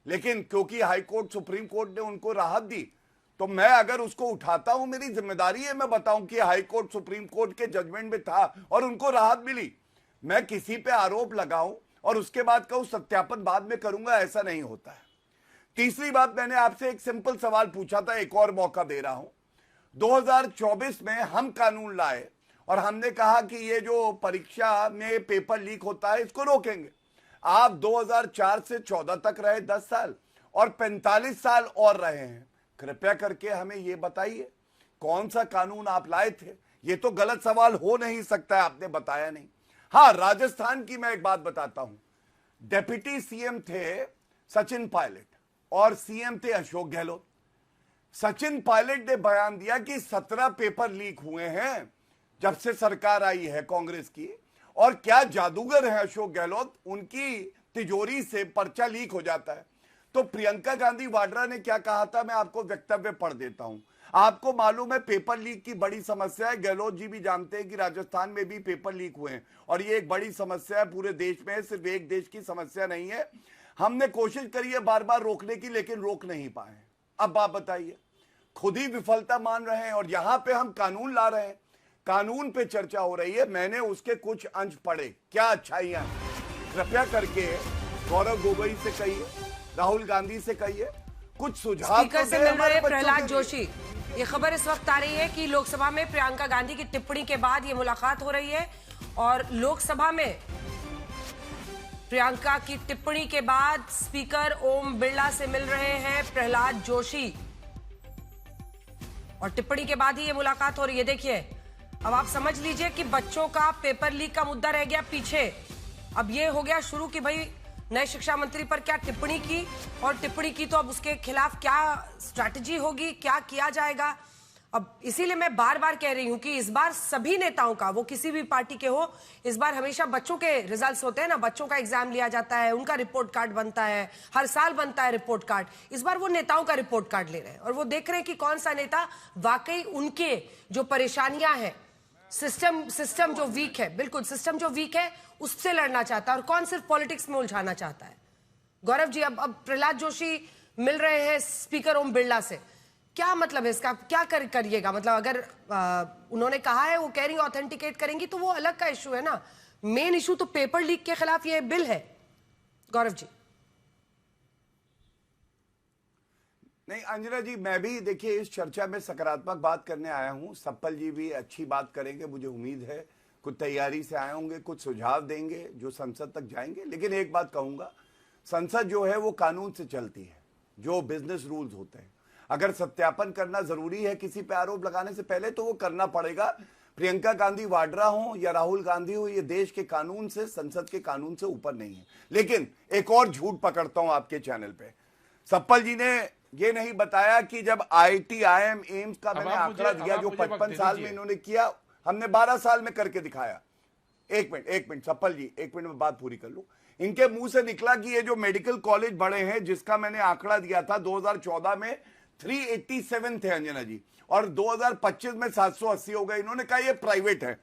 लेकिन क्योंकि हाई कोर्ट सुप्रीम कोर्ट ने उनको राहत दी, तो मैं अगर उसको उठाता हूं, मेरी जिम्मेदारी है मैं बताऊं कि हाई कोर्ट सुप्रीम कोर्ट के जजमेंट में था और उनको राहत मिली। मैं किसी पे आरोप लगाऊं और उसके बाद कहूं सत्यापन बाद में करूंगा, ऐसा नहीं होता है। तीसरी बात, मैंने आपसे एक सिंपल सवाल पूछा था, एक और मौका दे रहा हूं। 2024 में हम कानून लाए और हमने कहा कि ये जो परीक्षा में पेपर लीक होता है इसको रोकेंगे। आप 2004 से 14 तक रहे 10 साल और 45 साल और रहे हैं। कृपया करके हमें ये बताइए कौन सा कानून आप लाए थे। ये तो गलत सवाल हो नहीं सकता है, आपने बताया नहीं। हाँ, राजस्थान की मैं एक बात बताता हूं, डेप्यूटी सीएम थे सचिन पायलट और सीएम थे अशोक गहलोत। सचिन पायलट ने बयान दिया कि 17 पेपर लीक हुए हैं जब से सरकार आई है कांग्रेस की, और क्या जादूगर है अशोक गहलोत, उनकी तिजोरी से पर्चा लीक हो जाता है। तो प्रियंका गांधी वाड्रा ने क्या कहा था, मैं आपको वक्तव्य पढ़ देता हूं। आपको मालूम है पेपर लीक की बड़ी समस्या है, गहलोत जी भी जानते हैं कि राजस्थान में भी पेपर लीक हुए हैं और ये एक बड़ी समस्या है पूरे देश में, सिर्फ एक देश की समस्या नहीं है। हमने कोशिश करी है बार बार रोकने की, लेकिन रोक नहीं पाए। अब आप बताइए, खुद ही विफलता मान रहे हैं और यहां पे हम कानून ला रहे हैं, कानून पे चर्चा हो रही है, मैंने उसके कुछ अंश पढ़े, क्या अच्छाइयां। कृपया करके गौरव गोगोई से कहिए, राहुल गांधी से कहिए, कुछ सुझाव स्पीकर से मिल रहे प्रहलाद जोशी। ये खबर इस वक्त आ रही है कि लोकसभा में प्रियंका गांधी की टिप्पणी के बाद ये मुलाकात हो रही है और लोकसभा में प्रियंका की टिप्पणी के बाद स्पीकर ओम बिरला से मिल रहे हैं प्रहलाद जोशी और टिप्पणी के बाद ही ये मुलाकात हो रही है। देखिए, अब आप समझ लीजिए कि बच्चों का पेपर लीक का मुद्दा रह गया पीछे, अब ये हो गया शुरू कि भाई नए शिक्षा मंत्री पर क्या टिप्पणी की, और टिप्पणी की तो अब उसके खिलाफ क्या स्ट्रैटेजी होगी, क्या किया जाएगा। अब इसीलिए मैं बार बार कह रही हूं कि इस बार सभी नेताओं का, वो किसी भी पार्टी के हो, इस बार हमेशा बच्चों के रिजल्ट्स होते हैं ना, बच्चों का एग्जाम लिया जाता है, उनका रिपोर्ट कार्ड बनता है, हर साल बनता है रिपोर्ट कार्ड। इस बार वो नेताओं का रिपोर्ट कार्ड ले रहे हैं और वो देख रहे हैं कि कौन सा नेता वाकई उनके जो परेशानियां हैं, सिस्टम जो वीक है, बिल्कुल सिस्टम जो वीक है उससे लड़ना चाहता है और कौन सिर्फ पॉलिटिक्स में उलझाना चाहता है। गौरव जी, अब प्रहलाद जोशी मिल रहे हैं स्पीकर ओम बिरला से, क्या मतलब है इसका, क्या करिएगा? मतलब अगर उन्होंने कहा है, वो कह रही ऑथेंटिकेट करेंगी, तो वो अलग का इशू है ना, मेन इशू तो पेपर लीक के खिलाफ ये बिल है। गौरव जी। नहीं अंजना जी, मैं भी देखिए इस चर्चा में सकारात्मक बात करने आया हूं। सप्पल जी भी अच्छी बात करेंगे, मुझे उम्मीद है, कुछ तैयारी से आए होंगे, कुछ सुझाव देंगे जो संसद तक जाएंगे। लेकिन एक बात कहूंगा, संसद जो है वो कानून से चलती है, जो बिजनेस रूल्स होते हैं। अगर सत्यापन करना जरूरी है किसी पे आरोप लगाने से पहले, तो वो करना पड़ेगा। प्रियंका गांधी वाड्रा हो या राहुल गांधी हो, ये देश के कानून से, संसद के कानून से ऊपर नहीं है। लेकिन एक और झूठ पकड़ता हूं आपके चैनल पे, सप्पल जी ने ये नहीं बताया कि जब IIT, IIM, एम्स का मैंने आंकड़ा दिया जो 55 साल में इन्होंने किया, हमने 12 साल में करके दिखाया। एक मिनट सप्पल जी, एक मिनट में बात पूरी कर लूं। इनके मुंह से निकला कि ये जो मेडिकल कॉलेज बड़े हैं, जिसका मैंने आंकड़ा दिया था 2014 में 387 थे अंजना जी, और 2025 में 780 हो गए। इन्होंने कहा ये प्राइवेट है,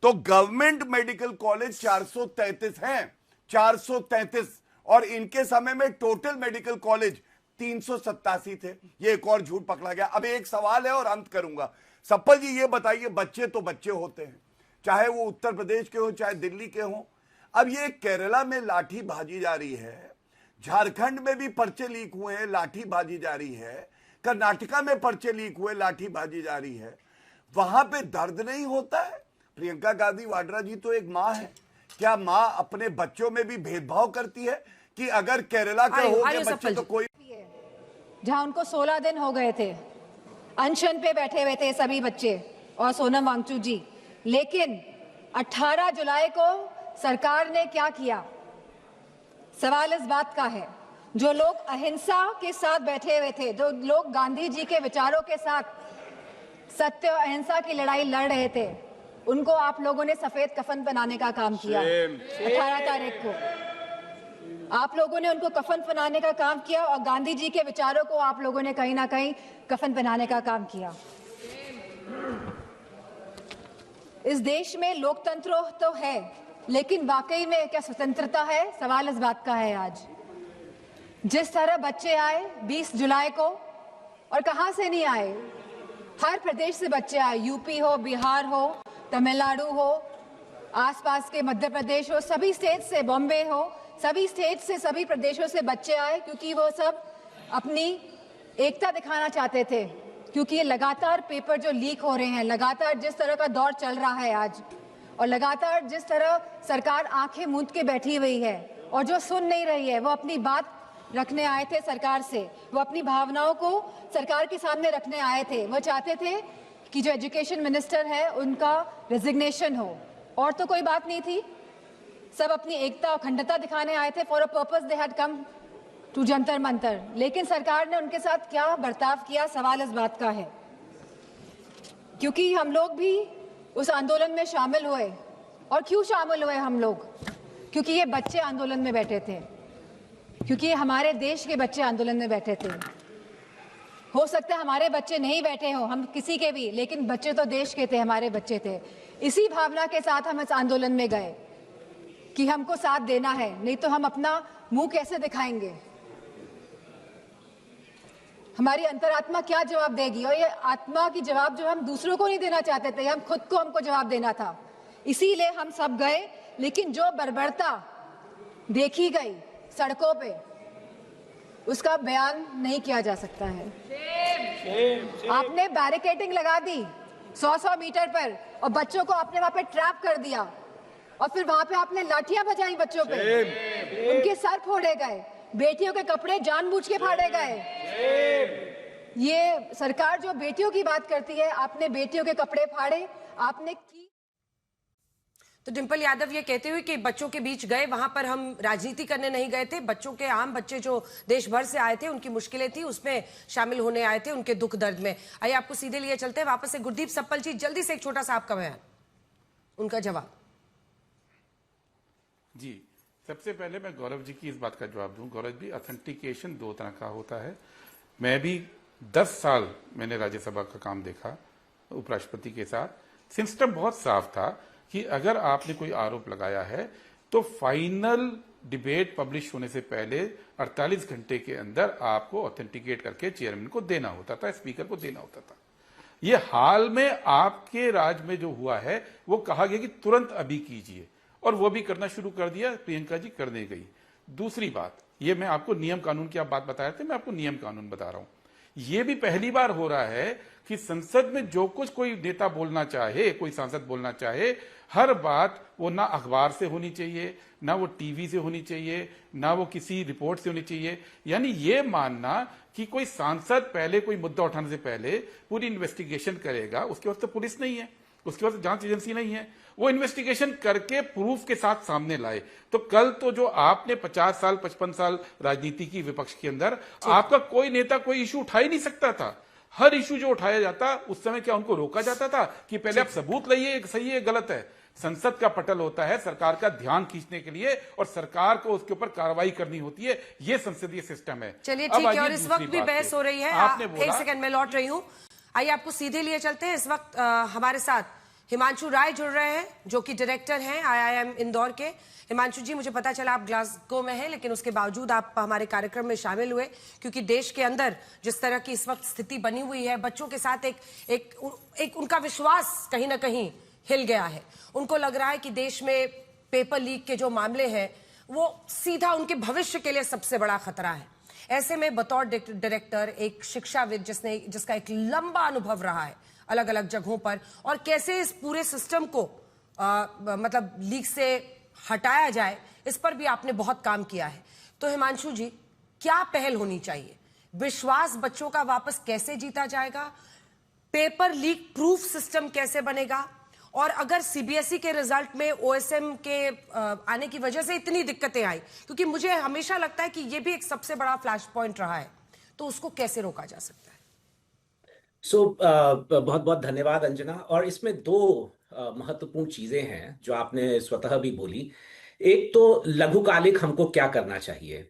तो गवर्नमेंट मेडिकल कॉलेज 433 हैं, 433, और इनके समय में टोटल मेडिकल कॉलेज 387 थे। ये एक और झूठ पकड़ा गया। अब एक सवाल है और अंत करूंगा। सप्पल जी ये बताइए, बच्चे तो बच्चे होते हैं, चाहे वो उत्तर प्रदेश के हो चाहे दिल्ली के हो। अब ये केरला में लाठी भाजी जा रही है, झारखंड में भी पर्चे लीक हुए हैं, लाठी भाजी जा रही है, कर्नाटका में पर्चे लीक हुए, लाठी भाजी जा रही है। वहां पे दर्द नहीं होता है? प्रियंका गांधी वाड्रा जी तो एक माँ है, क्या माँ अपने बच्चों में भी भेदभाव करती है कि अगर केरला के हो गए बच्चे तो कोई, जहां उनको 16 दिन हो गए थे, अनशन पे बैठे हुए थे सभी बच्चे और सोनम वांगचुक जी, लेकिन 18 जुलाई को सरकार ने क्या किया? सवाल इस बात का है, जो लोग अहिंसा के साथ बैठे हुए थे, जो लोग गांधी जी के विचारों के साथ सत्य और अहिंसा की लड़ाई लड़ रहे थे, उनको आप लोगों ने सफेद कफन पहनाने का काम किया। 18 तारीख को आप लोगों ने उनको कफन पहनाने का काम किया और गांधी जी के विचारों को आप लोगों ने कहीं ना कहीं कफन पहनाने का काम किया। इस देश में लोकतंत्र तो है, लेकिन वाकई में क्या स्वतंत्रता है? सवाल इस बात का है आज। जिस तरह बच्चे आए 20 जुलाई को, और कहां से नहीं आए, हर प्रदेश से बच्चे आए, यूपी हो, बिहार हो, तमिलनाडु हो, आसपास के मध्य प्रदेश हो, सभी स्टेट से, बॉम्बे हो, सभी स्टेट से, सभी प्रदेशों से बच्चे आए, क्योंकि वो सब अपनी एकता दिखाना चाहते थे। क्योंकि ये लगातार पेपर जो लीक हो रहे हैं, लगातार जिस तरह का दौर चल रहा है आज, और लगातार जिस तरह सरकार आंखें मूंद के बैठी हुई है और जो सुन नहीं रही है, वो अपनी बात रखने आए थे सरकार से, वो अपनी भावनाओं को सरकार के सामने रखने आए थे। वो चाहते थे कि जो एजुकेशन मिनिस्टर है उनका रेजिग्नेशन हो, और तो कोई बात नहीं थी। सब अपनी एकता और अखंडता दिखाने आए थे। For a purpose they had come to Jantar Mantar. लेकिन सरकार ने उनके साथ क्या बर्ताव किया, सवाल इस बात का है। क्योंकि हम लोग भी उस आंदोलन में शामिल हुए। और क्यों शामिल हुए हम लोग? क्योंकि ये बच्चे आंदोलन में बैठे थे, क्योंकि हमारे देश के बच्चे आंदोलन में बैठे थे। हो सकता है हमारे बच्चे नहीं बैठे हो, हम किसी के भी, लेकिन बच्चे तो देश के थे, हमारे बच्चे थे। इसी भावना के साथ हम इस आंदोलन में गए कि हमको साथ देना है, नहीं तो हम अपना मुंह कैसे दिखाएंगे? हमारी अंतरात्मा क्या जवाब देगी? और ये आत्मा की जवाब जो हम दूसरों को नहीं देना चाहते थे, हम खुद को हमको जवाब देना था। इसीलिए हम सब गए। लेकिन जो बर्बरता देखी गई सड़कों पे, उसका बयान नहीं किया जा सकता है। आपने बैरिकेडिंग लगा दी 100-100 मीटर पर, और बच्चों को आपने वहां पे ट्रैप कर दिया, और फिर वहां पे आपने लाठियां बजाई बच्चों पे, उनके सर फोड़े गए, बेटियों के कपड़े जानबूझ के फाड़े गए। ये सरकार जो बेटियों की बात करती है, आपने बेटियों के कपड़े फाड़े, आपने की। तो डिंपल यादव ये कहते हुए कि बच्चों के बीच गए, वहां पर हम राजनीति करने नहीं गए थे, बच्चों के, आम बच्चे जो देश भर से आए थे, उनकी मुश्किलें थी, उसमें शामिल होने आए थे, उनके दुख दर्द में। आइए आपको सीधे लिए चलते हैं वापस से गुरदीप सप्पल जी, जल्दी से एक छोटा सा आपका बयान, उनका जवाब। जी, सबसे पहले मैं गौरव जी की इस बात का जवाब दूं। गौरव जी, ऑथेंटिकेशन 2 तरह का होता है। मैं भी 10 साल मैंने राज्यसभा का काम देखा उपराष्ट्रपति के साथ। सिस्टम बहुत साफ था कि अगर आपने कोई आरोप लगाया है तो फाइनल डिबेट पब्लिश होने से पहले 48 घंटे के अंदर आपको ऑथेंटिकेट करके चेयरमैन को देना होता था, स्पीकर को देना होता था। ये हाल में आपके राज में जो हुआ है, वो कहा गया कि तुरंत अभी कीजिए, और वो भी करना शुरू कर दिया। प्रियंका जी करने गई। दूसरी बात, ये मैं आपको नियम कानून की आप बात बता रहे थे, मैं आपको नियम कानून बता रहा हूं। ये भी पहली बार हो रहा है कि संसद में जो कुछ कोई नेता बोलना चाहे, कोई सांसद बोलना चाहे, हर बात वो ना अखबार से होनी चाहिए, ना वो टीवी से होनी चाहिए, ना वो किसी रिपोर्ट से होनी चाहिए। यानी ये मानना कि कोई सांसद पहले कोई मुद्दा उठाने से पहले पूरी इन्वेस्टिगेशन करेगा, उसके पास तो पुलिस नहीं है, उसके पास जांच एजेंसी नहीं है, वो इन्वेस्टिगेशन करके प्रूफ के साथ सामने लाए। तो कल तो जो आपने 50 साल 55 साल राजनीति की विपक्ष के अंदर, आपका कोई नेता कोई इशू उठा ही नहीं सकता था। हर इशू जो उठाया जाता, उस समय क्या उनको रोका जाता था कि पहले आप सबूत लाइए, सही है गलत है? संसद का पटल होता है सरकार का ध्यान खींचने के लिए, और सरकार को उसके ऊपर कार्रवाई करनी होती है। ये संसदीय सिस्टम है। चलिए ठीक है, और इस वक्त भी बहस हो रही है। एक सेकंड में लौट रही हूं। आइए आपको सीधे लिए चलते हैं। इस वक्त हमारे साथ हिमांशु राय जुड़ रहे हैं, जो कि डायरेक्टर हैं IIM इंदौर के। हिमांशु जी, मुझे पता चला आप ग्लासगो में हैं, लेकिन उसके बावजूद आप हमारे कार्यक्रम में शामिल हुए, क्योंकि देश के अंदर जिस तरह की इस वक्त स्थिति बनी हुई है, बच्चों के साथ एक उनका विश्वास कहीं ना कहीं हिल गया है। उनको लग रहा है कि देश में पेपर लीक के जो मामले हैं, वो सीधा उनके भविष्य के लिए सबसे बड़ा खतरा है। ऐसे में बतौर डायरेक्टर, एक शिक्षाविद जिसका एक लंबा अनुभव रहा है अलग अलग जगहों पर, और कैसे इस पूरे सिस्टम को मतलब लीक से हटाया जाए, इस पर भी आपने बहुत काम किया है। तो हिमांशु जी, क्या पहल होनी चाहिए? विश्वास बच्चों का वापस कैसे जीता जाएगा? पेपर लीक प्रूफ सिस्टम कैसे बनेगा? और अगर सीबीएसई के रिजल्ट में ओएसएम के आने की वजह से इतनी दिक्कतें आई, क्योंकि मुझे हमेशा लगता है कि ये भी एक सबसे बड़ा फ्लैश पॉइंट रहा है, तो उसको कैसे रोका जा सकता है? बहुत बहुत धन्यवाद अंजना। और इसमें दो महत्वपूर्ण चीजें हैं जो आपने स्वतः भी बोली। एक तो लघुकालिक हमको क्या करना चाहिए।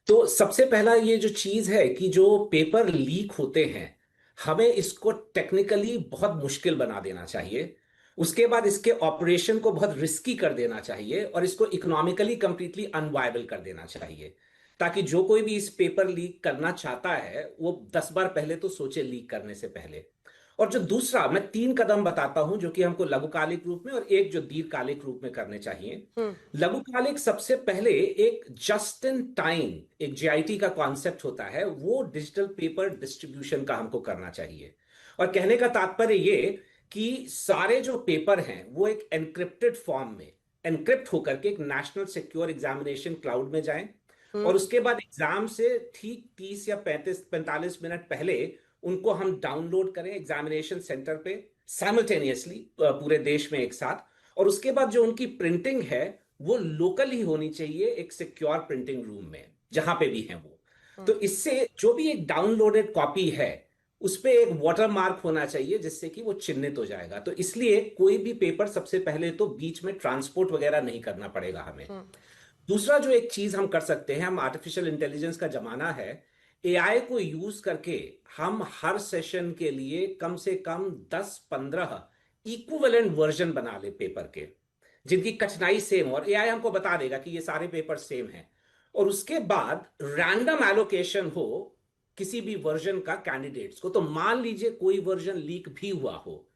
तो सबसे पहला ये जो चीज है कि जो पेपर लीक होते हैं, हमें इसको टेक्निकली बहुत मुश्किल बना देना चाहिए। उसके बाद इसके ऑपरेशन को बहुत रिस्की कर देना चाहिए और इसको इकोनॉमिकली कंप्लीटली अनवायबल कर देना चाहिए, ताकि जो कोई भी इस पेपर लीक करना चाहता है वो 10 बार पहले तो सोचे लीक करने से पहले। और जो दूसरा, मैं 3 कदम बताता हूं जो कि हमको लघुकालिक रूप में और एक जो दीर्घकालिक रूप में करने चाहिए। लघुकालिक सबसे पहले एक जस्ट इन टाइम, एक जीआईटी का कॉन्सेप्ट होता है, वो डिजिटल पेपर डिस्ट्रीब्यूशन का हमको करना चाहिए। और कहने का तात्पर्य ये कि सारे जो पेपर हैं वो एक एनक्रिप्टेड फॉर्म में एनक्रिप्ट होकर के एक नेशनल सिक्योर एग्जामिनेशन क्लाउड में जाएं और उसके बाद एग्जाम से ठीक 30 या 45 मिनट पहले उनको हम डाउनलोड करें एग्जामिनेशन सेंटर पे साइमल्टेनियसली पूरे देश में एक साथ। और उसके बाद जो उनकी प्रिंटिंग है वो लोकल ही होनी चाहिए, एक सिक्योर प्रिंटिंग रूम में जहां पे भी है वो। तो इससे जो भी एक डाउनलोडेड कॉपी है उस पे एक वाटर मार्क होना चाहिए जिससे कि वो चिन्हित हो जाएगा। तो इसलिए कोई भी पेपर सबसे पहले तो बीच में ट्रांसपोर्ट वगैरह नहीं करना पड़ेगा हमें। दूसरा जो एक चीज हम कर सकते हैं, हम आर्टिफिशियल इंटेलिजेंस का जमाना है, एआई को यूज करके हम हर सेशन के लिए कम से कम 10-15 इक्विवेलेंट वर्जन बना ले पेपर के, जिनकी कठिनाई सेम हो, और एआई हमको बता देगा कि ये सारे पेपर सेम हैं। और उसके बाद रैंडम एलोकेशन हो किसी भी वर्जन का कैंडिडेट्स को। तो मान लीजिए कोई वर्जन लीक भी हुआ हो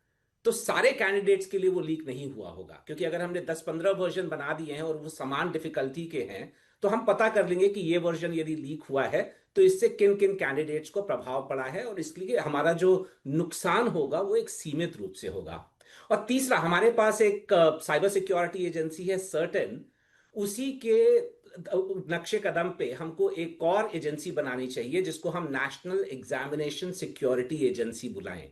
तो सारे कैंडिडेट्स के लिए वो लीक नहीं हुआ होगा, क्योंकि अगर हमने 10-15 वर्जन बना दिए हैं और वो समान डिफिकल्टी के हैं तो हम पता कर लेंगे कि ये वर्जन यदि लीक हुआ है तो इससे किन किन कैंडिडेट्स को प्रभाव पड़ा है, और इसलिए हमारा जो नुकसान होगा वो एक सीमित रूप से होगा। और तीसरा, हमारे पास एक साइबर सिक्योरिटी एजेंसी है सर्टेन, उसी के नक्शे कदम पे हमको एक और एजेंसी बनानी चाहिए जिसको हम नेशनल एग्जामिनेशन सिक्योरिटी एजेंसी बुलाएं।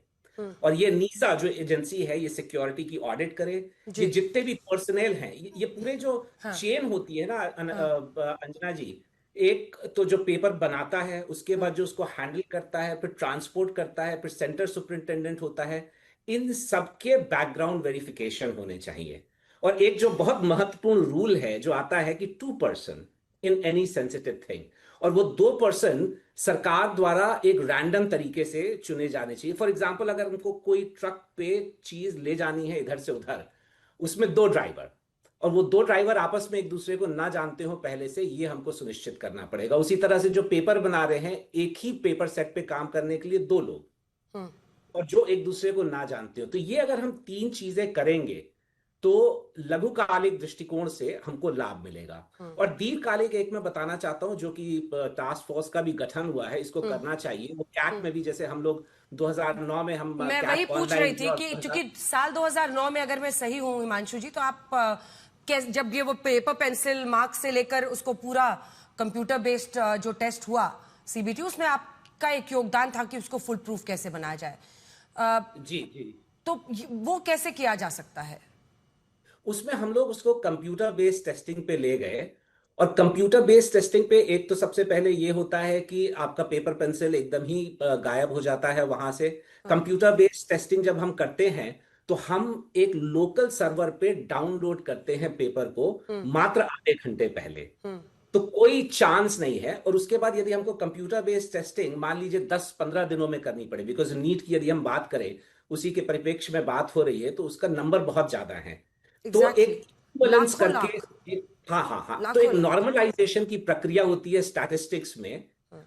और ये नीसा जो एजेंसी है ये सिक्योरिटी की ऑडिट करे, ये जितने भी पर्सनल हैं, ये पूरे जो चेन होती है ना अंजना जी, एक तो जो पेपर बनाता है, उसके बाद जो उसको हैंडल करता है, फिर ट्रांसपोर्ट करता है, फिर सेंटर सुपरिंटेंडेंट होता है, इन सबके बैकग्राउंड वेरिफिकेशन होने चाहिए। और एक जो बहुत महत्वपूर्ण रूल है जो आता है कि 2 person in any sensitive thing, और वो 2 पर्सन सरकार द्वारा एक रैंडम तरीके से चुने जाने चाहिए। फॉर एग्जाम्पल, अगर उनको कोई ट्रक पे चीज ले जानी है इधर से उधर, उसमें 2 ड्राइवर, और वो 2 ड्राइवर आपस में एक दूसरे को ना जानते हो पहले से, ये हमको सुनिश्चित करना पड़ेगा। उसी तरह से जो पेपर बना रहे हैं, एक ही पेपर सेट पे काम करने के लिए 2 लोग, और जो एक दूसरे को ना जानते हो। तो ये अगर हम 3 चीजें करेंगे तो लघुकालिक दृष्टिकोण से हमको लाभ मिलेगा। और दीर्घकालिक एक मैं बताना चाहता हूं जो कि टास्क फोर्स का भी गठन हुआ है, इसको करना चाहिए। वो कैट में भी, जैसे हम लोग 2009 में हम, मैं वही पूछ रही थी कि चूंकि साल 2009 में, अगर मैं सही हूं हिमांशु जी, तो आप जब ये वो पेपर पेंसिल मार्क्स से लेकर उसको पूरा कंप्यूटर बेस्ड जो टेस्ट हुआ सीबीटी, उसमें आपका एक योगदान था कि उसको फुल प्रूफ कैसे बनाया जाए। जी। तो वो कैसे किया जा सकता है? उसमें हम लोग उसको कंप्यूटर बेस्ड टेस्टिंग पे ले गए। और कंप्यूटर बेस्ड टेस्टिंग पे एक तो सबसे पहले ये होता है कि आपका पेपर पेंसिल एकदम ही गायब हो जाता है वहां से। कंप्यूटर बेस्ड टेस्टिंग जब हम करते हैं तो हम एक लोकल सर्वर पे डाउनलोड करते हैं पेपर को मात्र आधे घंटे पहले, तो कोई चांस नहीं है। और उसके बाद यदि हमको कंप्यूटर बेस्ड टेस्टिंग मान लीजिए 10-15 दिनों में करनी पड़े, बिकॉज नीट की यदि हम बात करें, उसी के परिप्रेक्ष्य में बात हो रही है, तो उसका नंबर बहुत ज्यादा है। तो एक इक्विवेलेंस करके तो एक नॉर्मलाइजेशन की प्रक्रिया होती है स्टैटिस्टिक्स में,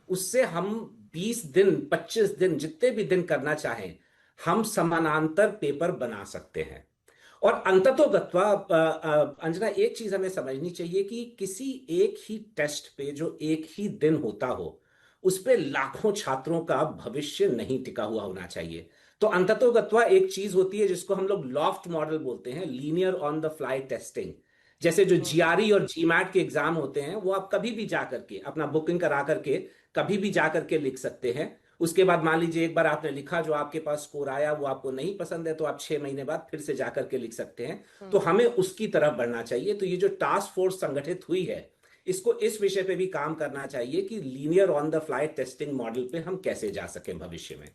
उससे हम 20 दिन 25 दिन जितने भी दिन करना चाहें हम समानांतर पेपर बना सकते हैं। और अंततोगत्वा अंजना, एक चीज हमें समझनी चाहिए कि किसी एक ही टेस्ट पे जो एक ही दिन होता हो, उस पे लाखों छात्रों का भविष्य नहीं टिका हुआ होना चाहिए। तो अंततोगत्वा एक चीज होती है जिसको हम लोग लॉफ्ट मॉडल बोलते हैं, linear on the fly testing. जैसे जो जीआरई और जीमैट के एग्जाम होते हैं, वो आप कभी भी जा करके अपना बुकिंग करा करके कभी भी जा करके लिख सकते हैं। उसके बाद मान लीजिए एक बार आपने लिखा, जो आपके पास स्कोर आया वो आपको नहीं पसंद है, तो आप 6 महीने बाद फिर से जाकर के लिख सकते हैं। तो हमें उसकी तरफ बढ़ना चाहिए। तो ये जो टास्क फोर्स संगठित हुई है, इसको इस विषय पे भी काम करना चाहिए कि linear on the fly testing model पे हम कैसे जा सकें भविष्य में।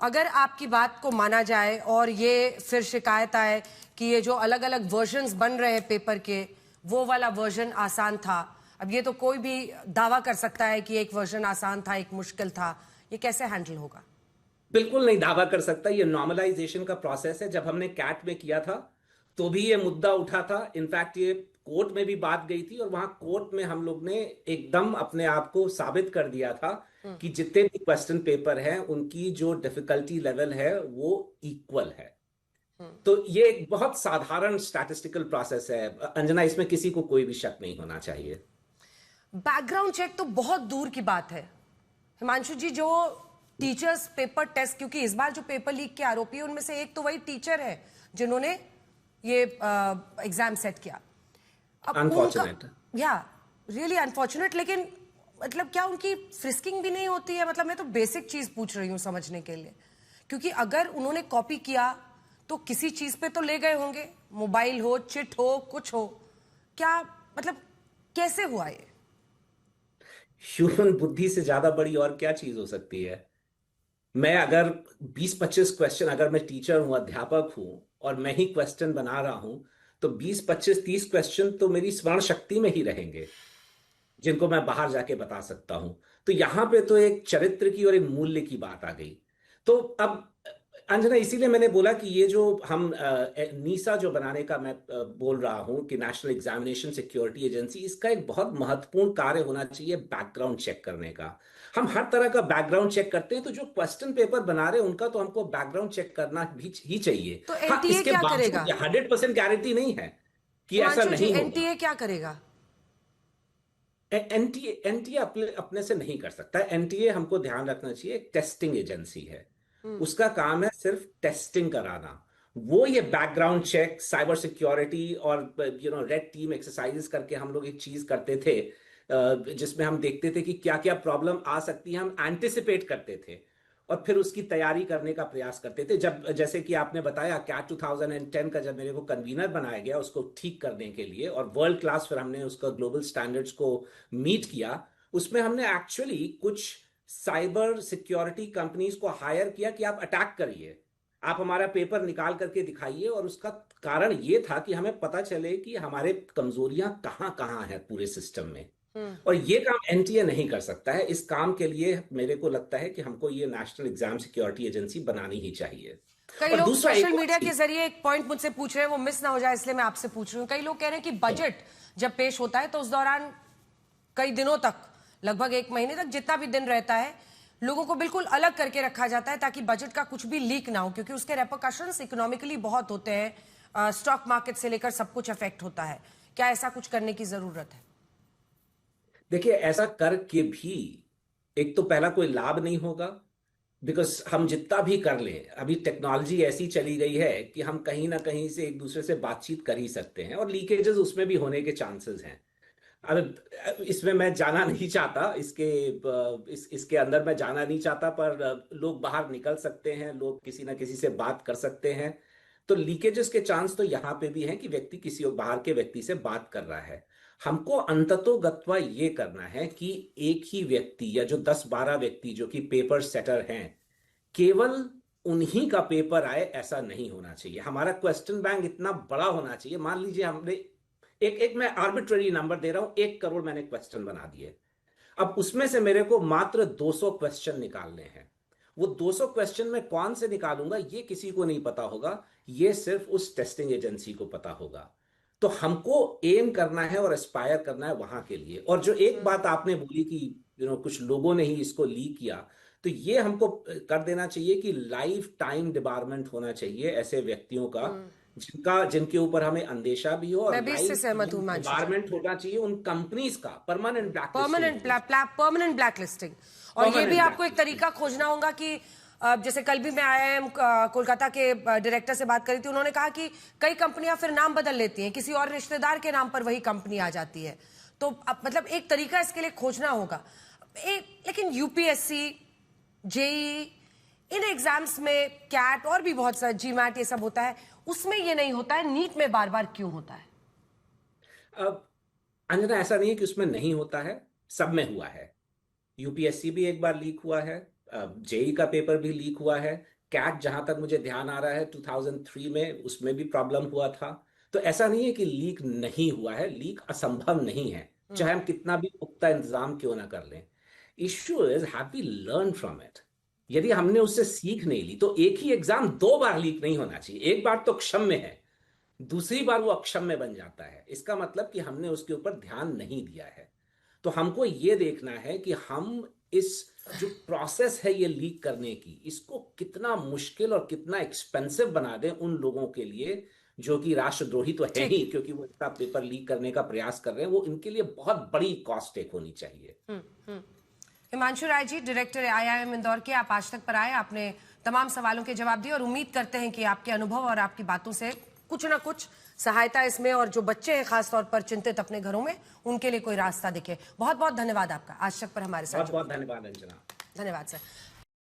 अगर आपकी बात को माना जाए और ये फिर शिकायत आए कि ये जो अलग अलग वर्जन्स बन रहे हैं पेपर के, वो वाला वर्जन आसान था, अब ये तो कोई भी दावा कर सकता है कि एक वर्जन आसान था, एक मुश्किल था, ये कैसे हैंडल होगा? बिल्कुल नहीं दावा कर सकता। ये नॉर्मलाइजेशन का प्रोसेस है। जब हमने कैट में किया था तो भी ये मुद्दा उठा था। इनफैक्ट ये कोर्ट में भी बात गई थी और वहां कोर्ट में हम लोग ने एकदम अपने आप को साबित कर दिया था कि जितने भी क्वेश्चन पेपर हैं उनकी जो डिफिकल्टी लेवल है वो इक्वल है। तो ये एक बहुत साधारण स्टैटिस्टिकल प्रोसेस है अंजना, इसमें किसी को कोई भी शक नहीं होना चाहिए। बैकग्राउंड चेक तो बहुत दूर की बात है हिमांशु जी। जो टीचर्स पेपर टेस्ट, क्योंकि इस बार जो पेपर लीक के आरोपी है उनमें से एक तो वही टीचर है जिन्होंने ये एग्जाम सेट किया। अनफॉर्चुनेट, या रियली अनफॉर्चुनेट। लेकिन मतलब क्या उनकी फ्रिस्किंग भी नहीं होती है? मतलब मैं तो बेसिक चीज पूछ रही हूँ समझने के लिए, क्योंकि अगर उन्होंने कॉपी किया तो किसी चीज पे तो ले गए होंगे, मोबाइल हो, चिट हो, कुछ हो। क्या मतलब कैसे हुआ ये? ह्यूमन बुद्धि से ज्यादा बड़ी और क्या चीज हो सकती है? मैं अगर 20-25 क्वेश्चन, अगर मैं टीचर हूं, अध्यापक हूं और मैं ही क्वेश्चन बना रहा हूं, तो 20-25-30 क्वेश्चन तो मेरी स्मरण शक्ति में ही रहेंगे, जिनको मैं बाहर जाके बता सकता हूं। तो यहां पे तो एक चरित्र की और एक मूल्य की बात आ गई। तो अब अंजना, इसीलिए मैंने बोला कि ये जो हम नीसा जो बनाने का मैं बोल रहा हूं कि नेशनल एग्जामिनेशन सिक्योरिटी एजेंसी, इसका एक बहुत महत्वपूर्ण कार्य होना चाहिए बैकग्राउंड चेक करने का। हम हर तरह का बैकग्राउंड चेक करते हैं, तो जो क्वेश्चन पेपर बना रहे हैं उनका तो हमको बैकग्राउंड चेक करना भी ही चाहिए। तो एनटीए क्या करेगा? 100% गारंटी नहीं है कि ऐसा नहीं होगा। एनटीए क्या करेगा? एनटीए अपने से नहीं कर सकता। एनटीए, हमको ध्यान रखना चाहिए, एक टेस्टिंग एजेंसी है। उसका काम है सिर्फ टेस्टिंग कराना। वो ये बैकग्राउंड चेक, साइबर सिक्योरिटी और रेड टीम एक्सरसाइजेस करके हम लोग एक चीज करते थे जिसमें हम देखते थे कि क्या क्या प्रॉब्लम आ सकती है, हम एंटिसिपेट करते थे और फिर उसकी तैयारी करने का प्रयास करते थे। जब, जैसे कि आपने बताया, कैट 2010 का जब मेरे को कन्वीनर बनाया गया उसको ठीक करने के लिए, और वर्ल्ड क्लास फिर हमने उसका ग्लोबल स्टैंडर्ड्स को मीट किया, उसमें हमने एक्चुअली कुछ साइबर सिक्योरिटी कंपनीज को हायर किया कि आप अटैक करिए, आप हमारा पेपर निकाल करके दिखाइए। और उसका कारण ये था कि हमें पता चले कि हमारे कमजोरियां कहाँ कहाँ हैं पूरे सिस्टम में। और ये काम एनटीए नहीं कर सकता है। इस काम के लिए मेरे को लगता है कि हमको ये नेशनल एग्जाम सिक्योरिटी एजेंसी बनानी ही चाहिए। कई लोग सोशल मीडिया के जरिए एक पॉइंट मुझसे पूछ रहे हैं, वो मिस ना हो जाए इसलिए मैं आपसे पूछ रही हूँ। कई लोग कह रहे हैं कि बजट जब पेश होता है तो उस दौरान कई दिनों तक, लगभग 1 महीने तक जितना भी दिन रहता है, लोगों को बिल्कुल अलग करके रखा जाता है ताकि बजट का कुछ भी लीक ना हो, क्योंकि उसके रेपरकशंस इकोनॉमिकली बहुत होते हैं। स्टॉक मार्केट से लेकर सब कुछ अफेक्ट होता है। क्या ऐसा कुछ करने की जरूरत है? देखिए, ऐसा करके भी एक तो पहला कोई लाभ नहीं होगा, बिकॉज हम जितना भी कर लें, अभी टेक्नोलॉजी ऐसी चली गई है कि हम कहीं ना कहीं से एक दूसरे से बातचीत कर ही सकते हैं, और लीकेजेस उसमें भी होने के चांसेस हैं। अब इसमें मैं जाना नहीं चाहता, इसके अंदर मैं जाना नहीं चाहता, पर लोग बाहर निकल सकते हैं, लोग किसी ना किसी से बात कर सकते हैं। तो लीकेजेस के चांस तो यहाँ पे भी हैं कि व्यक्ति किसी और बाहर के व्यक्ति से बात कर रहा है। हमको अंततोगत्वा ये करना है कि एक ही व्यक्ति या जो 10-12 व्यक्ति जो कि पेपर सेटर हैं, केवल उन्हीं का पेपर आए, ऐसा नहीं होना चाहिए। हमारा क्वेश्चन बैंक इतना बड़ा होना चाहिए। मान लीजिए हमने एक मैं आर्बिट्ररी नंबर दे रहा हूं, 1 करोड़ मैंने क्वेश्चन बना दिए। अब उसमें से मेरे को मात्र 200 क्वेश्चन निकालने हैं। वो 200 क्वेश्चन में कौन से निकालूंगा ये किसी को नहीं पता होगा, ये सिर्फ उस टेस्टिंग एजेंसी को पता होगा। तो हमको एम करना है और एस्पायर करना है वहां के लिए। और जो एक बात आपने बोली कि कुछ लोगों ने ही इसको लीक किया, तो ये हमको कर देना चाहिए कि लाइफ टाइम डिबारमेंट होना चाहिए ऐसे व्यक्तियों का जिनके ऊपर हमें अंदेशा भी हो, और मैं भी इससे सहमत हूं। डिबारमेंट होना चाहिए उन कंपनीज का, परमानेंट ब्लैकलिस्टिंग। और ये भी आपको एक तरीका खोजना होगा कि जैसे कल भी मैं IIM कोलकाता के डायरेक्टर से बात करी थी, उन्होंने कहा कि कई कंपनियां फिर नाम बदल लेती हैं, किसी और रिश्तेदार के नाम पर वही कंपनी आ जाती है। तो मतलब एक तरीका इसके लिए खोजना होगा। लेकिन यूपीएससी जेई, इन एग्जाम्स में कैट और भी बहुत सारे जीमैट ये सब होता है, उसमें ये नहीं होता है, नीट में बार बार क्यों होता है? अंजना, ऐसा नहीं है कि उसमें नहीं होता है, सब में हुआ है। यूपीएससी भी एक बार लीक हुआ है, जेई का पेपर भी लीक हुआ है, कैट जहां तक मुझे ध्यान आ रहा है 2003 में उसमें भी प्रॉब्लम हुआ था। तो ऐसा नहीं है कि लीक नहीं हुआ है, लीक असंभव नहीं है, चाहे हम कितना भी पुख्ता इंतजाम क्यों ना कर लें। Issue is have we learn from it. यदि हमने उससे सीख नहीं ली तो एक ही एग्जाम 2 बार लीक नहीं होना चाहिए। एक बार तो क्षम्य है, दूसरी बार वो अक्षम्य बन जाता है। इसका मतलब कि हमने उसके ऊपर ध्यान नहीं दिया है। तो हमको ये देखना है कि हम इस जो प्रोसेस है ये लीक करने की, इसको कितना मुश्किल और कितना एक्सपेंसिव बना दें उन लोगों के लिए जो कि राष्ट्रद्रोही तो है ही, क्योंकि वो इतना पेपर लीक करने का प्रयास कर रहे हैं। वो इनके लिए बहुत बड़ी कॉस्ट टेक होनी चाहिए। हिमांशु राय जी, डायरेक्टर IIM इंदौर के, आप आज तक पर आए, आपने तमाम सवालों के जवाब दिए और उम्मीद करते हैं कि आपके अनुभव और आपकी बातों से कुछ ना कुछ सहायता इसमें, और जो बच्चे हैं खासतौर पर चिंतित अपने घरों में, उनके लिए कोई रास्ता दिखे। बहुत बहुत धन्यवाद आपका आज तक पर हमारे साथ। बहुत बहुत धन्यवाद अंजना। धन्यवाद सर।